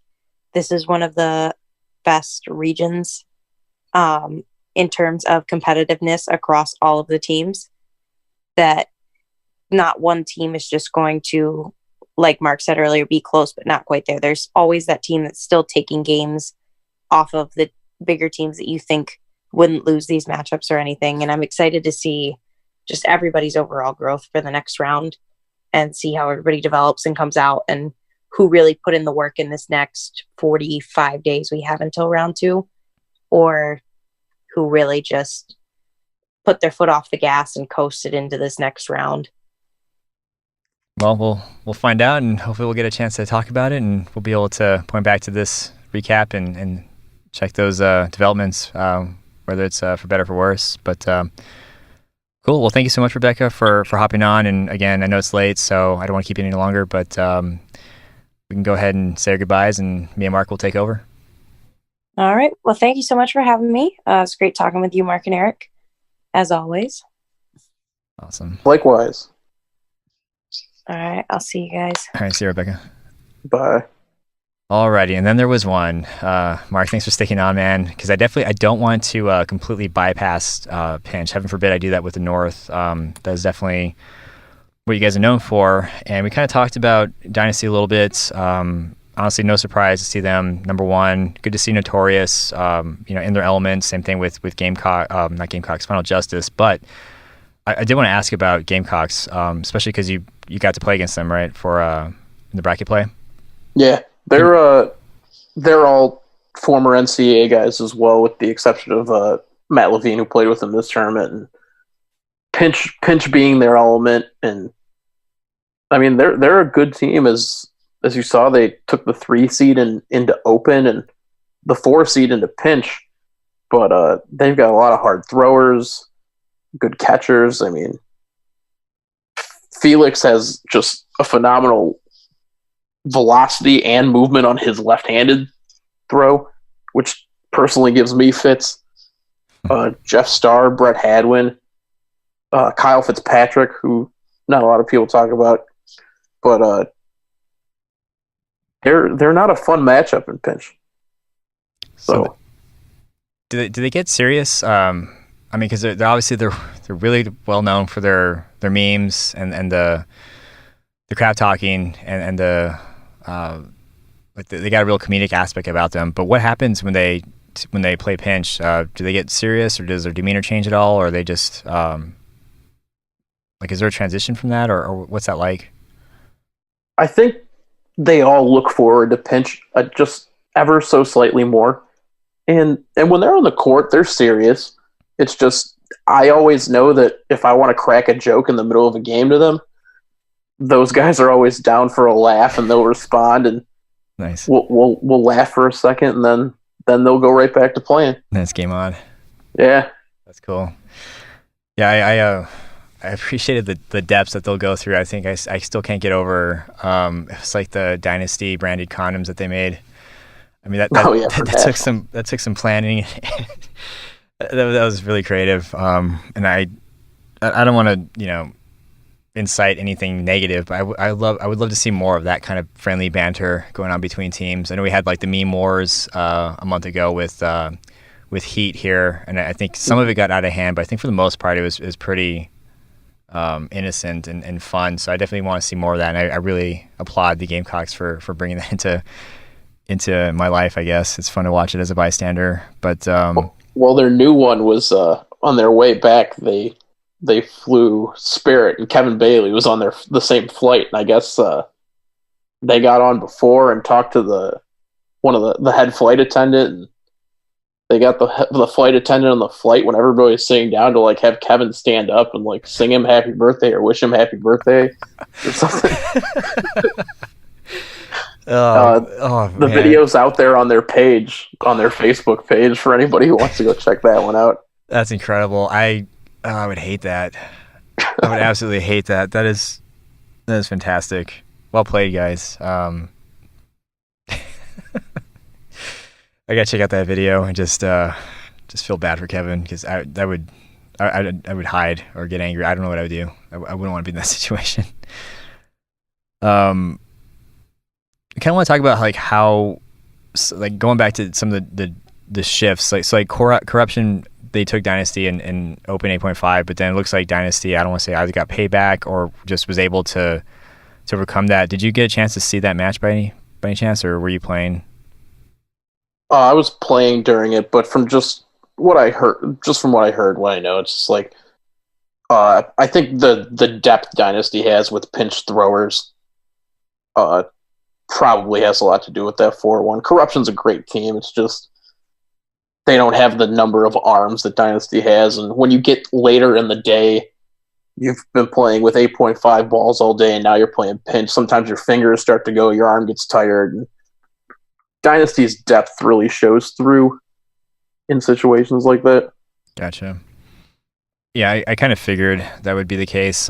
this is one of the best regions in terms of competitiveness across all of the teams, that not one team is just going to, like Mark said earlier, be close but not quite there. There's always that team that's still taking games off of the bigger teams that you think wouldn't lose these matchups or anything. And I'm excited to see just everybody's overall growth for the next round and see how everybody develops and comes out, and who really put in the work in this next 45 days we have until round 2, or who really just put their foot off the gas and coasted into this next round.
Well, we'll find out, and hopefully we'll get a chance to talk about it, and we'll be able to point back to this recap and check those developments, whether it's for better or for worse. But cool. Well, thank you so much, Rebecca, for hopping on. And again, I know it's late, so I don't want to keep you any longer, but we can go ahead and say our goodbyes, and me and Mark will take over.
All right. Well, thank you so much for having me. It's great talking with you, Mark and Eric, as always.
Awesome.
Likewise.
All right. I'll see you guys.
All right. See you, Rebecca.
Bye.
Alrighty, and then there was one. Mark, thanks for sticking on, man, because I don't want to completely bypass Pinch. Heaven forbid I do that with the North. That is definitely what you guys are known for, and we kind of talked about Dynasty a little bit. Honestly, no surprise to see them number one. Good to see Notorious, in their element. Same thing with Gamecock, not Gamecocks, Final Justice. But I did want to ask about Gamecocks, especially because you got to play against them, right, for in the bracket play.
Yeah, they're all former NCAA guys as well, with the exception of Matt Levine, who played with them this tournament, and Pinch being their element. And I mean, they're a good team. As you saw, they took the 3 seed into Open and the 4 seed into Pinch, but they've got a lot of hard throwers, good catchers. I mean, Felix has just a phenomenal velocity and movement on his left-handed throw, which personally gives me fits. Jeff Starr, Brett Hadwin, Kyle Fitzpatrick, who not a lot of people talk about, but they're not a fun matchup in Pinch. So
do they get serious? I mean, because they're obviously they're really well known for their memes and the crap talking and the they got a real comedic aspect about them. But what happens when they play Pinch? Do they get serious, or does their demeanor change at all, or are they just is there a transition from that, or what's that like?
I think they all look forward to Pinch just ever so slightly more. And when they're on the court, they're serious. It's just, I always know that if I want to crack a joke in the middle of a game to them, those guys are always down for a laugh, and they'll respond, and
nice.
We'll laugh for a second, and then they'll go right back to playing.
That's game on.
Yeah.
That's cool. Yeah, I appreciated the depths that they'll go through. I think I still can't get over it's like the Dynasty branded condoms that they made. I mean that took some planning. that was really creative. And I don't want to incite anything negative, but I would love to see more of that kind of friendly banter going on between teams. I know we had like the meme wars a month ago with Heat here, and I think some of it got out of hand, but I think for the most part it was pretty innocent and fun. So I definitely want to see more of that, and I really applaud the Gamecocks for bringing that into my life. I guess it's fun to watch it as a bystander. But
well, their new one was on their way back. They flew Spirit, and Kevin Bailey was on the same flight, and I guess they got on before and talked to one of the head flight attendant, and they got the flight attendant on the flight when everybody was sitting down to like have Kevin stand up and like sing him happy birthday or wish him happy birthday or something. The video's out there on their page, on their Facebook page, for anybody who wants to go check that one out.
That's incredible. I would hate that. I would absolutely hate that. That is fantastic. Well played, guys. I gotta check out that video and just feel bad for Kevin, because I would hide or get angry. I don't know what I would do. I wouldn't want to be in that situation. I kind of want to talk about like how, like, going back to some of the shifts, like corruption. They took Dynasty in Open 8.5, but then it looks like Dynasty, I don't want to say either got payback or just was able to overcome that. Did you get a chance to see that match by any chance, or were you playing?
I was playing during it, but from just what I heard, what I know, it's just like I think the depth Dynasty has with pinch throwers probably has a lot to do with that 4-1. Corruption's a great team. It's just they don't have the number of arms that Dynasty has, and when you get later in the day, you've been playing with 8.5 balls all day, and now you're playing pinch. Sometimes your fingers start to go, your arm gets tired. And Dynasty's depth really shows through in situations like that.
Gotcha. Yeah, I kind of figured that would be the case.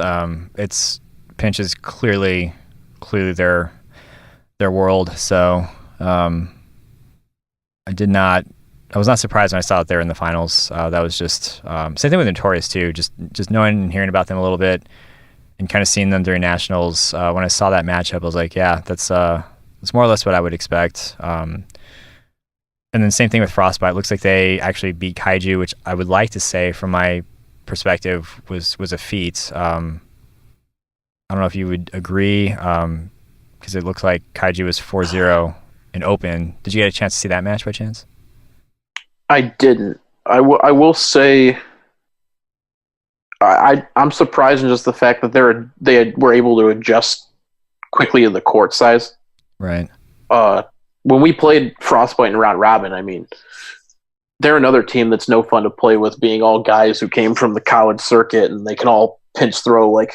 It's pinch is clearly their world. So I was not surprised when I saw it there in the finals. That was just same thing with Notorious too. Just knowing and hearing about them a little bit, and kind of seeing them during nationals. When I saw that matchup, I was like, yeah, that's more or less what I would expect. And then same thing with Frostbite. It looks like they actually beat Kaiju, which I would like to say, from my perspective, was a feat. I don't know if you would agree, because it looks like Kaiju was 4-0 in Open. Did you get a chance to see that match by chance?
I didn't. I will say I'm surprised in just the fact that they were able to adjust quickly to the court size.
Right.
When we played Frostbite and Round Robin, I mean, they're another team that's no fun to play with, being all guys who came from the college circuit, and they can all pinch throw like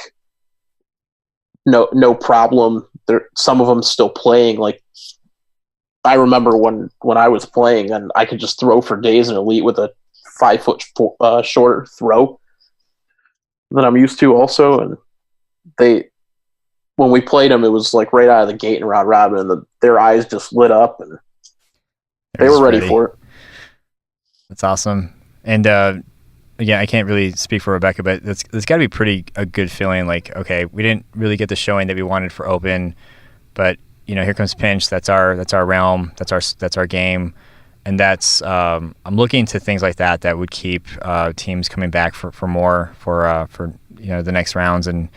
no problem. Some of them still playing. Like, I remember when I was playing, and I could just throw for days in Elite with a 5 foot shorter throw than I'm used to. Also, and when we played them, it was like right out of the gate in Round Robin, and their eyes just lit up, and they were ready for it.
That's awesome. And again, I can't really speak for Rebecca, but it's got to be a good feeling. Like, okay, we didn't really get the showing that we wanted for Open, but here comes Pinch. That's our realm. That's our game, and that's I'm looking to things like that would keep teams coming back for more for the next rounds and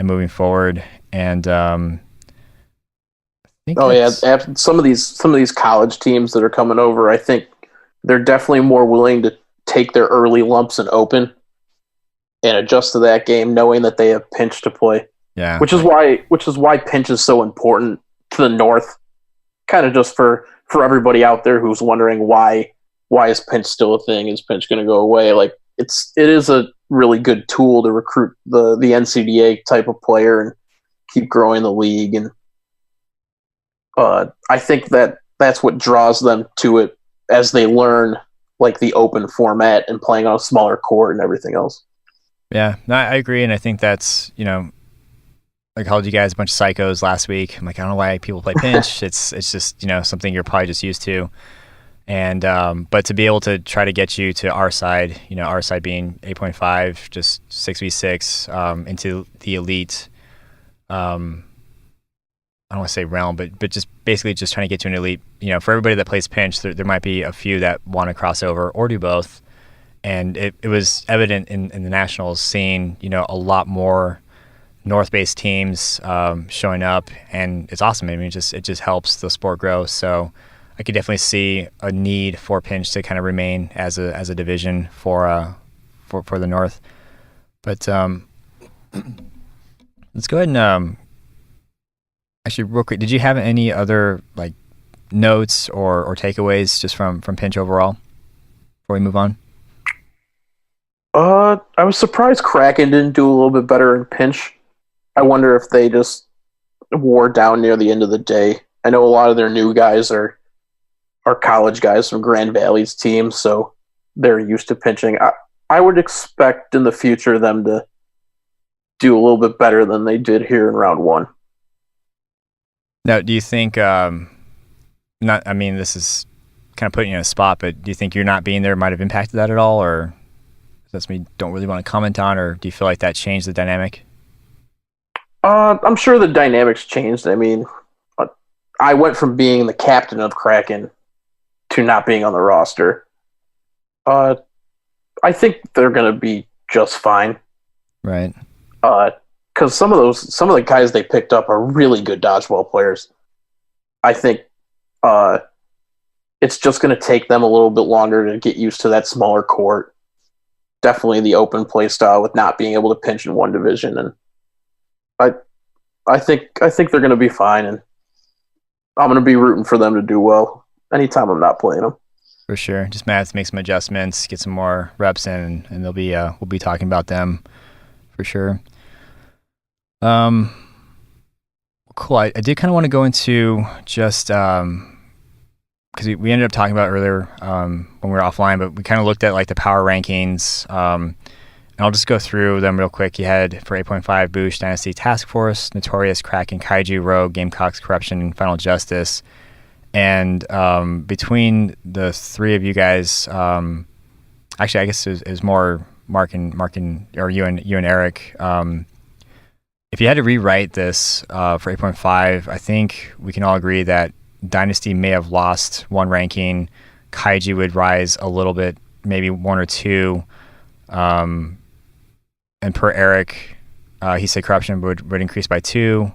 moving forward. And I think
some of these college teams that are coming over, I think they're definitely more willing to take their early lumps in Open and adjust to that game, knowing that they have Pinch to play.
Yeah,
which is why Pinch is so important to the North. Kind of just for everybody out there who's wondering why is Pinch still a thing? Is Pinch going to go away? Like, it is a really good tool to recruit the NCDA type of player and keep growing the league. And I think that's what draws them to it as they learn like the Open format and playing on a smaller court and everything else.
Yeah, no, I agree. And I think that's, I called you guys a bunch of psychos last week. I'm like, I don't know why people play Pinch. It's just, something you're probably just used to. And, but to be able to try to get you to our side being 8.5, just 6v6, into the elite, I don't want to say realm, but just basically just trying to get to an elite. For everybody that plays Pinch, there might be a few that want to cross over or do both. And it was evident in the Nationals seeing, a lot more North-based teams showing up, and it's awesome. I mean, it just helps the sport grow. So I could definitely see a need for Pinch to kind of remain as a division for the North. But let's go ahead and actually, real quick, did you have any other like notes or takeaways just from Pinch overall before we move on?
I was surprised Kraken didn't do a little bit better in Pinch. I wonder if they just wore down near the end of the day. I know a lot of their new guys are college guys from Grand Valley's team, so they're used to pinching. I would expect in the future them to do a little bit better than they did here in round one.
Now, do you think, this is kind of putting you in a spot, but do you think you're not being there might have impacted that at all, or that's something you don't really want to comment on, or do you feel like that changed the dynamic?
I'm sure the dynamics changed. I mean, I went from being the captain of Kraken to not being on the roster. I think they're going to be just fine.
Right.
Because some of the guys they picked up are really good dodgeball players. I think it's just going to take them a little bit longer to get used to that smaller court. Definitely the Open play style with not being able to pinch in one division, and I think they're going to be fine, and I'm going to be rooting for them to do well anytime I'm not playing them.
For sure. Just Matt to make some adjustments, get some more reps in, and they'll be we'll be talking about them for sure. Cool. I did kind of want to go into just because we ended up talking about it earlier when we were offline, but we kind of looked at like the power rankings. And I'll just go through them real quick. You had for 8.5 Boosh, Dynasty, Task Force, Notorious, Kraken, Kaiju, Rogue, Gamecocks, Corruption, and Final Justice. And between the three of you guys, actually, I guess it was more Mark and or you and Eric. If you had to rewrite this for 8.5, I think we can all agree that Dynasty may have lost one ranking. Kaiju would rise a little bit, maybe one or two. And per Eric, he said corruption would increase by 2,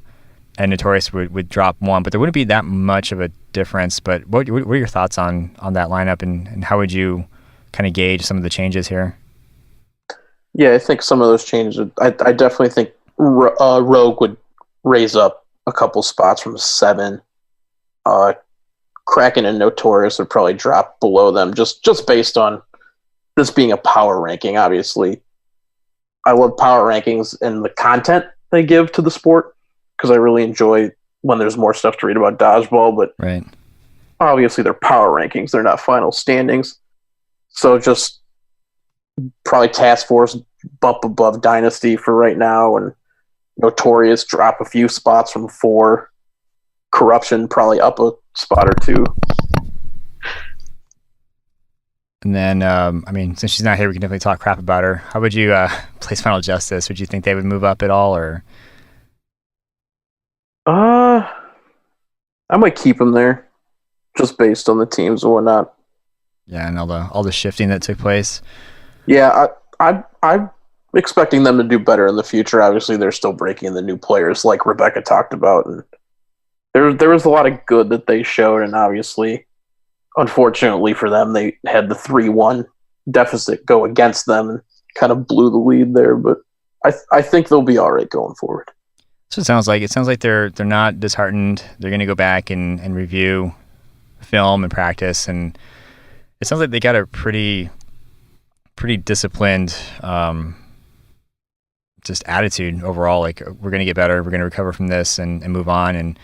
and notorious would drop 1, but there wouldn't be that much of a difference. But what are your thoughts on that lineup, and how would you kind of gauge some of the changes here?
Yeah, I think some of those changes. I definitely think Rogue would raise up a couple spots from 7. Kraken and Notorious would probably drop below them, just based on this being a power ranking. Obviously, I love power rankings and the content they give to the sport, because I really enjoy when there's more stuff to read about dodgeball. But
right,
obviously, they're power rankings; they're not final standings. So just probably Task Force bump above Dynasty for right now, and Notorious drop a few spots from 4. Corruption probably up a spot or 2.
And then, I mean, since she's not here, we can definitely talk crap about her. How would you place Final Justice? Would you think they would move up at all, or?
I might keep them there, just based on the teams and whatnot.
Yeah, and all the shifting that took place.
Yeah, I'm expecting them to do better in the future. Obviously, they're still breaking in the new players, like Rebecca talked about, and there was a lot of good that they showed, and obviously, unfortunately for them, they had the 3-1 deficit go against them and kind of blew the lead there. But I think they'll be all right going forward.
So it sounds like they're not disheartened. They're going to go back and review film and practice, and it sounds like they got a pretty disciplined just attitude overall. Like, we're going to get better, we're going to recover from this and move on. And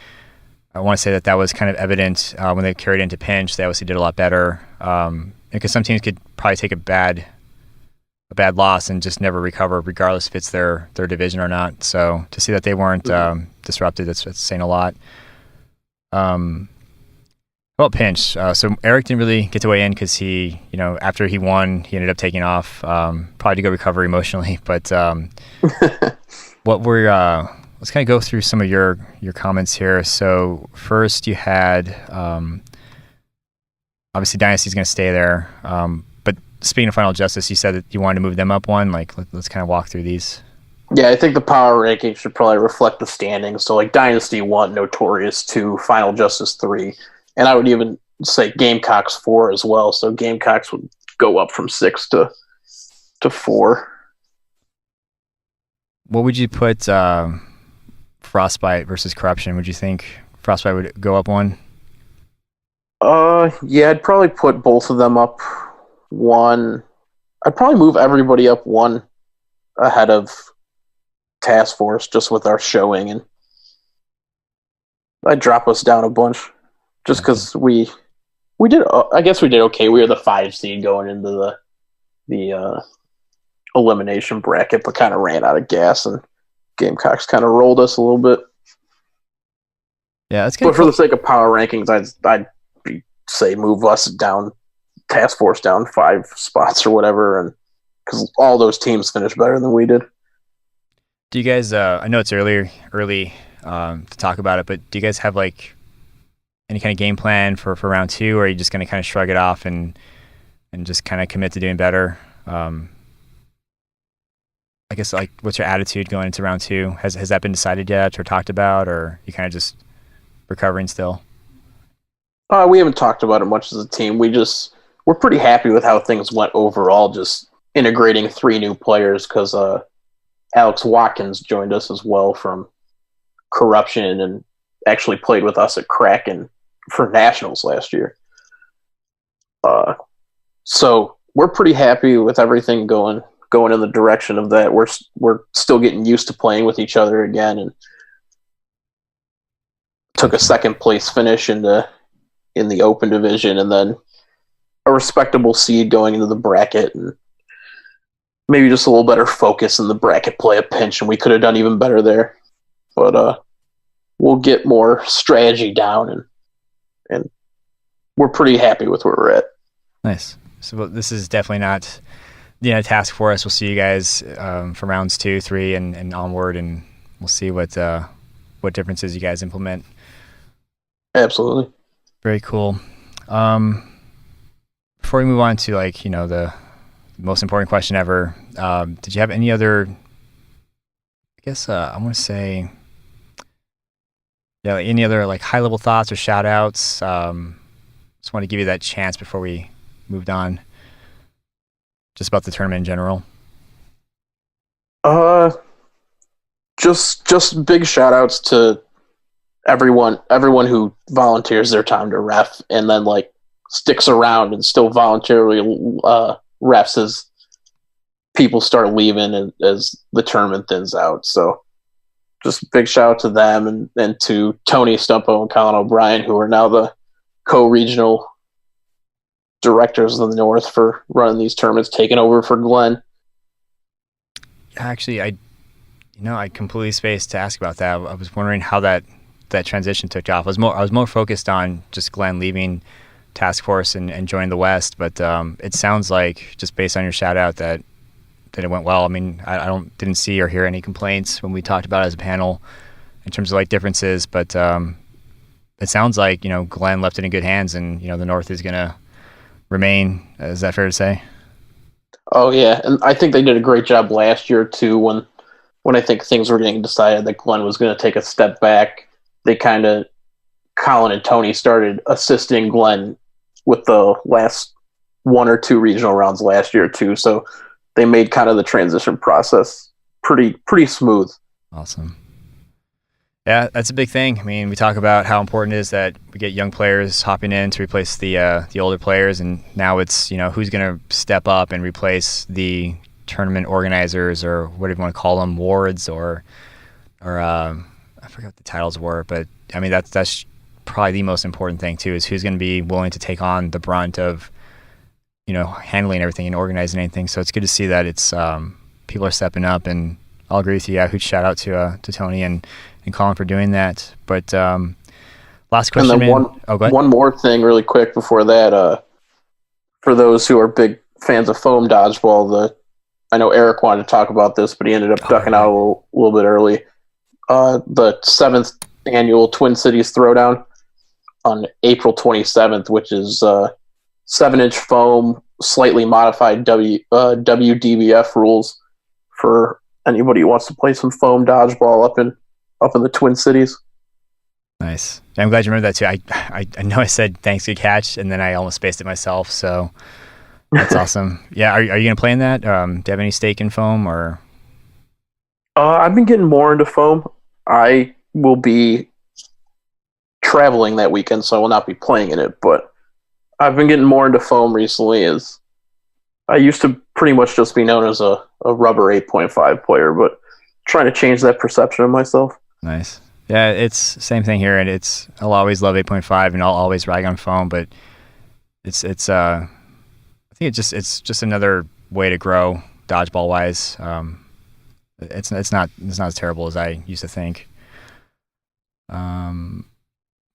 I want to say that was kind of evident when they carried into pinch. They obviously did a lot better, because some teams could probably take a bad loss and just never recover, regardless if it's their division or not. So to see that they weren't disrupted, that's saying a lot. Well, pinch. So Eric didn't really get to weigh in because he, after he won, he ended up taking off, probably to go recover emotionally. But let's kind of go through some of your comments here. So first, you had obviously Dynasty's going to stay there. But speaking of Final Justice, you said that you wanted to move them up 1. Like, let's kind of walk through these.
Yeah, I think the power ranking should probably reflect the standings. So like Dynasty 1, Notorious 2, Final Justice 3. And I would even say Gamecocks 4 as well. So Gamecocks would go up from 6 to 4.
What would you put Frostbite versus Corruption? Would you think Frostbite would go up 1?
Yeah, I'd probably put both of them up 1. I'd probably move everybody up 1 ahead of Task Force, just with our showing, and I'd drop us down a bunch. Just because we did, I guess we did okay. We were the 5 seed going into the elimination bracket, but kind of ran out of gas, and Gamecocks kind of rolled us a little bit.
Yeah, that's good.
But for the sake of power rankings, I'd say move us down, Task Force down 5 spots or whatever, and because all those teams finished better than we did.
Do you guys? I know it's early to talk about it, but do you guys have like any kind of game plan for round 2, or are you just going to kind of shrug it off and just kind of commit to doing better? I guess, like, what's your attitude going into round 2? Has that been decided yet or talked about, or you kind of just recovering still?
We haven't talked about it much as a team. We're pretty happy with how things went overall, just integrating 3 new players, because Alex Watkins joined us as well from Corruption and actually played with us at Kraken for Nationals last year. So we're pretty happy with everything going in the direction of that. We're still getting used to playing with each other again, and took a 2nd place finish in the open division, and then a respectable seed going into the bracket, and maybe just a little better focus in the bracket play at pinch, and we could have done even better there. But we'll get more strategy down, and we're pretty happy with where we're at.
Nice. So this is definitely not the task for us. We'll see you guys for rounds 2, 3, and onward, and we'll see what differences you guys implement.
Absolutely.
Very cool. Before we move on to the most important question ever, did you have any other I guess I want to say, yeah, like any other like high level thoughts or shout outs? Just want to give you that chance before we moved on. Just about the tournament in general.
Just big shout outs to everyone who volunteers their time to ref and then like sticks around and still voluntarily refs as people start leaving and as the tournament thins out. So just big shout out to them and to Tony Stumpo and Colin O'Brien, who are now the co-regional directors of the North for running these tournaments, taking over for Glenn.
Actually, I completely spaced to ask about that. I was wondering how that transition took off. I was more focused on just Glenn leaving task force and joining the West, but it sounds like, just based on your shout out, that it went well. I mean, I didn't see or hear any complaints when we talked about it as a panel in terms of like differences, but it sounds like, Glenn left it in good hands, and the North is gonna remain. Is that fair to say?
Oh yeah, and I think they did a great job last year too. When I think things were getting decided that Glenn was going to take a step back, they Colin and Tony started assisting Glenn with the last one or two regional rounds last year too. So they made kind of the transition process pretty smooth.
Awesome. Yeah, that's a big thing. I mean, we talk about how important it is that we get young players hopping in to replace the older players, and now it's who's going to step up and replace the tournament organizers, or whatever you want to call them, wards, or I forgot what the titles were, but I mean that's probably the most important thing too, is who's going to be willing to take on the brunt of handling everything and organizing anything. So it's good to see that it's people are stepping up, and I'll agree with you. Yeah, huge shout out to Tony and Colin for doing that. But last question.
And then one more thing really quick before that. For those who are big fans of foam dodgeball, I know Eric wanted to talk about this, but he ended up ducking out a little bit early. The 7th annual Twin Cities Throwdown on April 27th, which is 7-inch foam, slightly modified WDBF rules for anybody who wants to play some foam dodgeball up in the Twin Cities.
Nice. I'm glad you remember that too. I know I said thanks, good catch, and then I almost spaced it myself. So that's awesome. Yeah, are you going to play in that? Do you have any stake in foam or?
I've been getting more into foam. I will be traveling that weekend, so I will not be playing in it. But I've been getting more into foam recently. As I used to pretty much just be known as a rubber 8.5 player, but trying to change that perception of myself.
Nice. Yeah, it's same thing here, and I'll always love 8.5, and I'll always rag on foam, but it's I think it's just another way to grow dodgeball wise. It's not as terrible as I used to think. And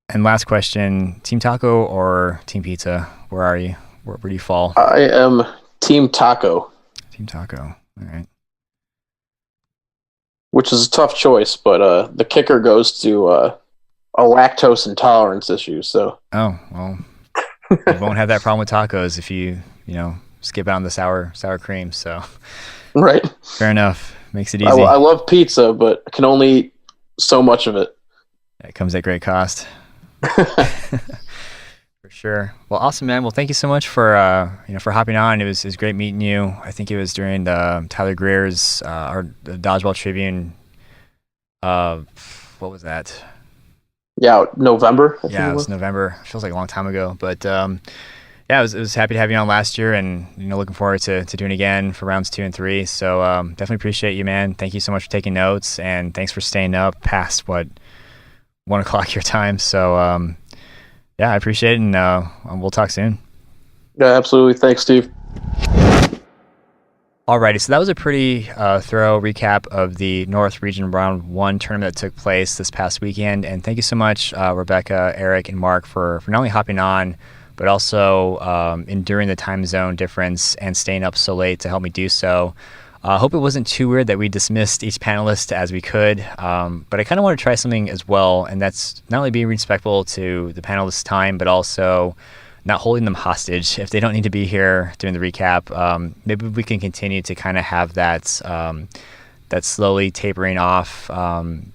last question: Team Taco or Team Pizza? Where are you? Where do you fall?
I am Team Taco.
Team Taco. All right.
Which is a tough choice, but the kicker goes to a lactose intolerance issue. So.
Oh well, you won't have that problem with tacos if you skip out on the sour cream. So.
Right.
Fair enough. Makes it easy.
I love pizza, but I can only eat so much of it.
It comes at great cost. For sure. Well, awesome, man. Well, thank you so much for for hopping on. It was great meeting you. I think it was during Tyler Greer's or the Dodgeball Tribune. What was that?
Yeah, November.
It was November. It feels like a long time ago, but yeah, I was happy to have you on last year, and looking forward to doing it again for rounds 2 and 3. So definitely appreciate you, man. Thank you so much for taking notes, and thanks for staying up past 1:00 your time. So yeah, I appreciate it, and we'll talk soon.
Yeah, absolutely. Thanks, Steve.
Alrighty, so that was a pretty thorough recap of the North Region Round 1 tournament that took place this past weekend. And thank you so much, Rebecca, Eric, and Mark for not only hopping on, but also enduring the time zone difference and staying up so late to help me do so. I hope it wasn't too weird that we dismissed each panelist as we could, but I kind of want to try something as well, and that's not only being respectful to the panelists' time, but also not holding them hostage if they don't need to be here during the recap. Maybe we can continue to kind of have that that's slowly tapering off.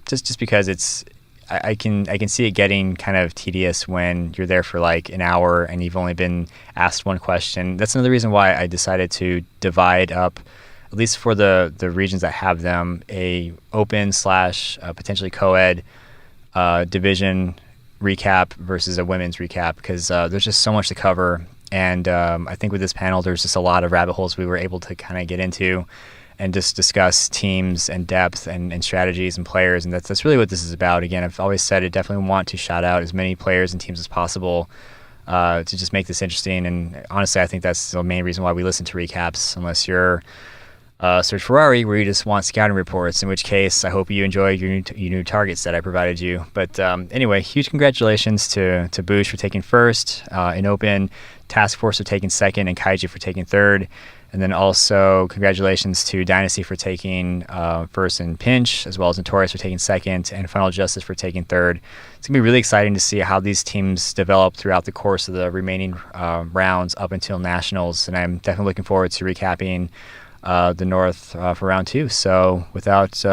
Just because I can see it getting kind of tedious when you're there for like an hour and you've only been asked one question. That's another reason why I decided to divide up, at least for the regions that have them, a open / potentially co-ed division recap versus a women's recap, because there's just so much to cover. And I think with this panel, there's just a lot of rabbit holes we were able to kind of get into and just discuss teams and depth and strategies and players. And that's really what this is about. Again, I've always said I definitely want to shout out as many players and teams as possible to just make this interesting. And honestly, I think that's the main reason why we listen to recaps, unless you're Search Ferrari, where you just want scouting reports, in which case I hope you enjoy your new targets that I provided you. But anyway, huge congratulations to Boosh for taking first in Open, Task Force for taking second, and Kaiju for taking third. And then also congratulations to Dynasty for taking first in Pinch, as well as Notorious for taking second, and Final Justice for taking third. It's going to be really exciting to see how these teams develop throughout the course of the remaining rounds up until Nationals. And I'm definitely looking forward to recapping the North for round 2. So without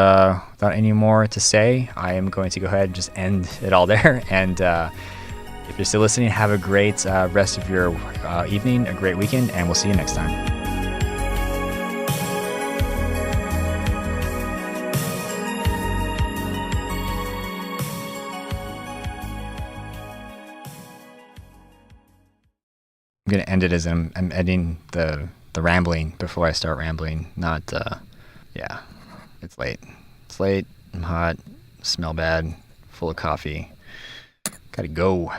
any more to say, I am going to go ahead and just end it all there. And if you're still listening, have a great rest of your evening, a great weekend, and we'll see you next time. I'm going to end it as I'm ending the rambling before I start rambling. Not, yeah, it's late. It's late, I'm hot, smell bad, full of coffee. Gotta go.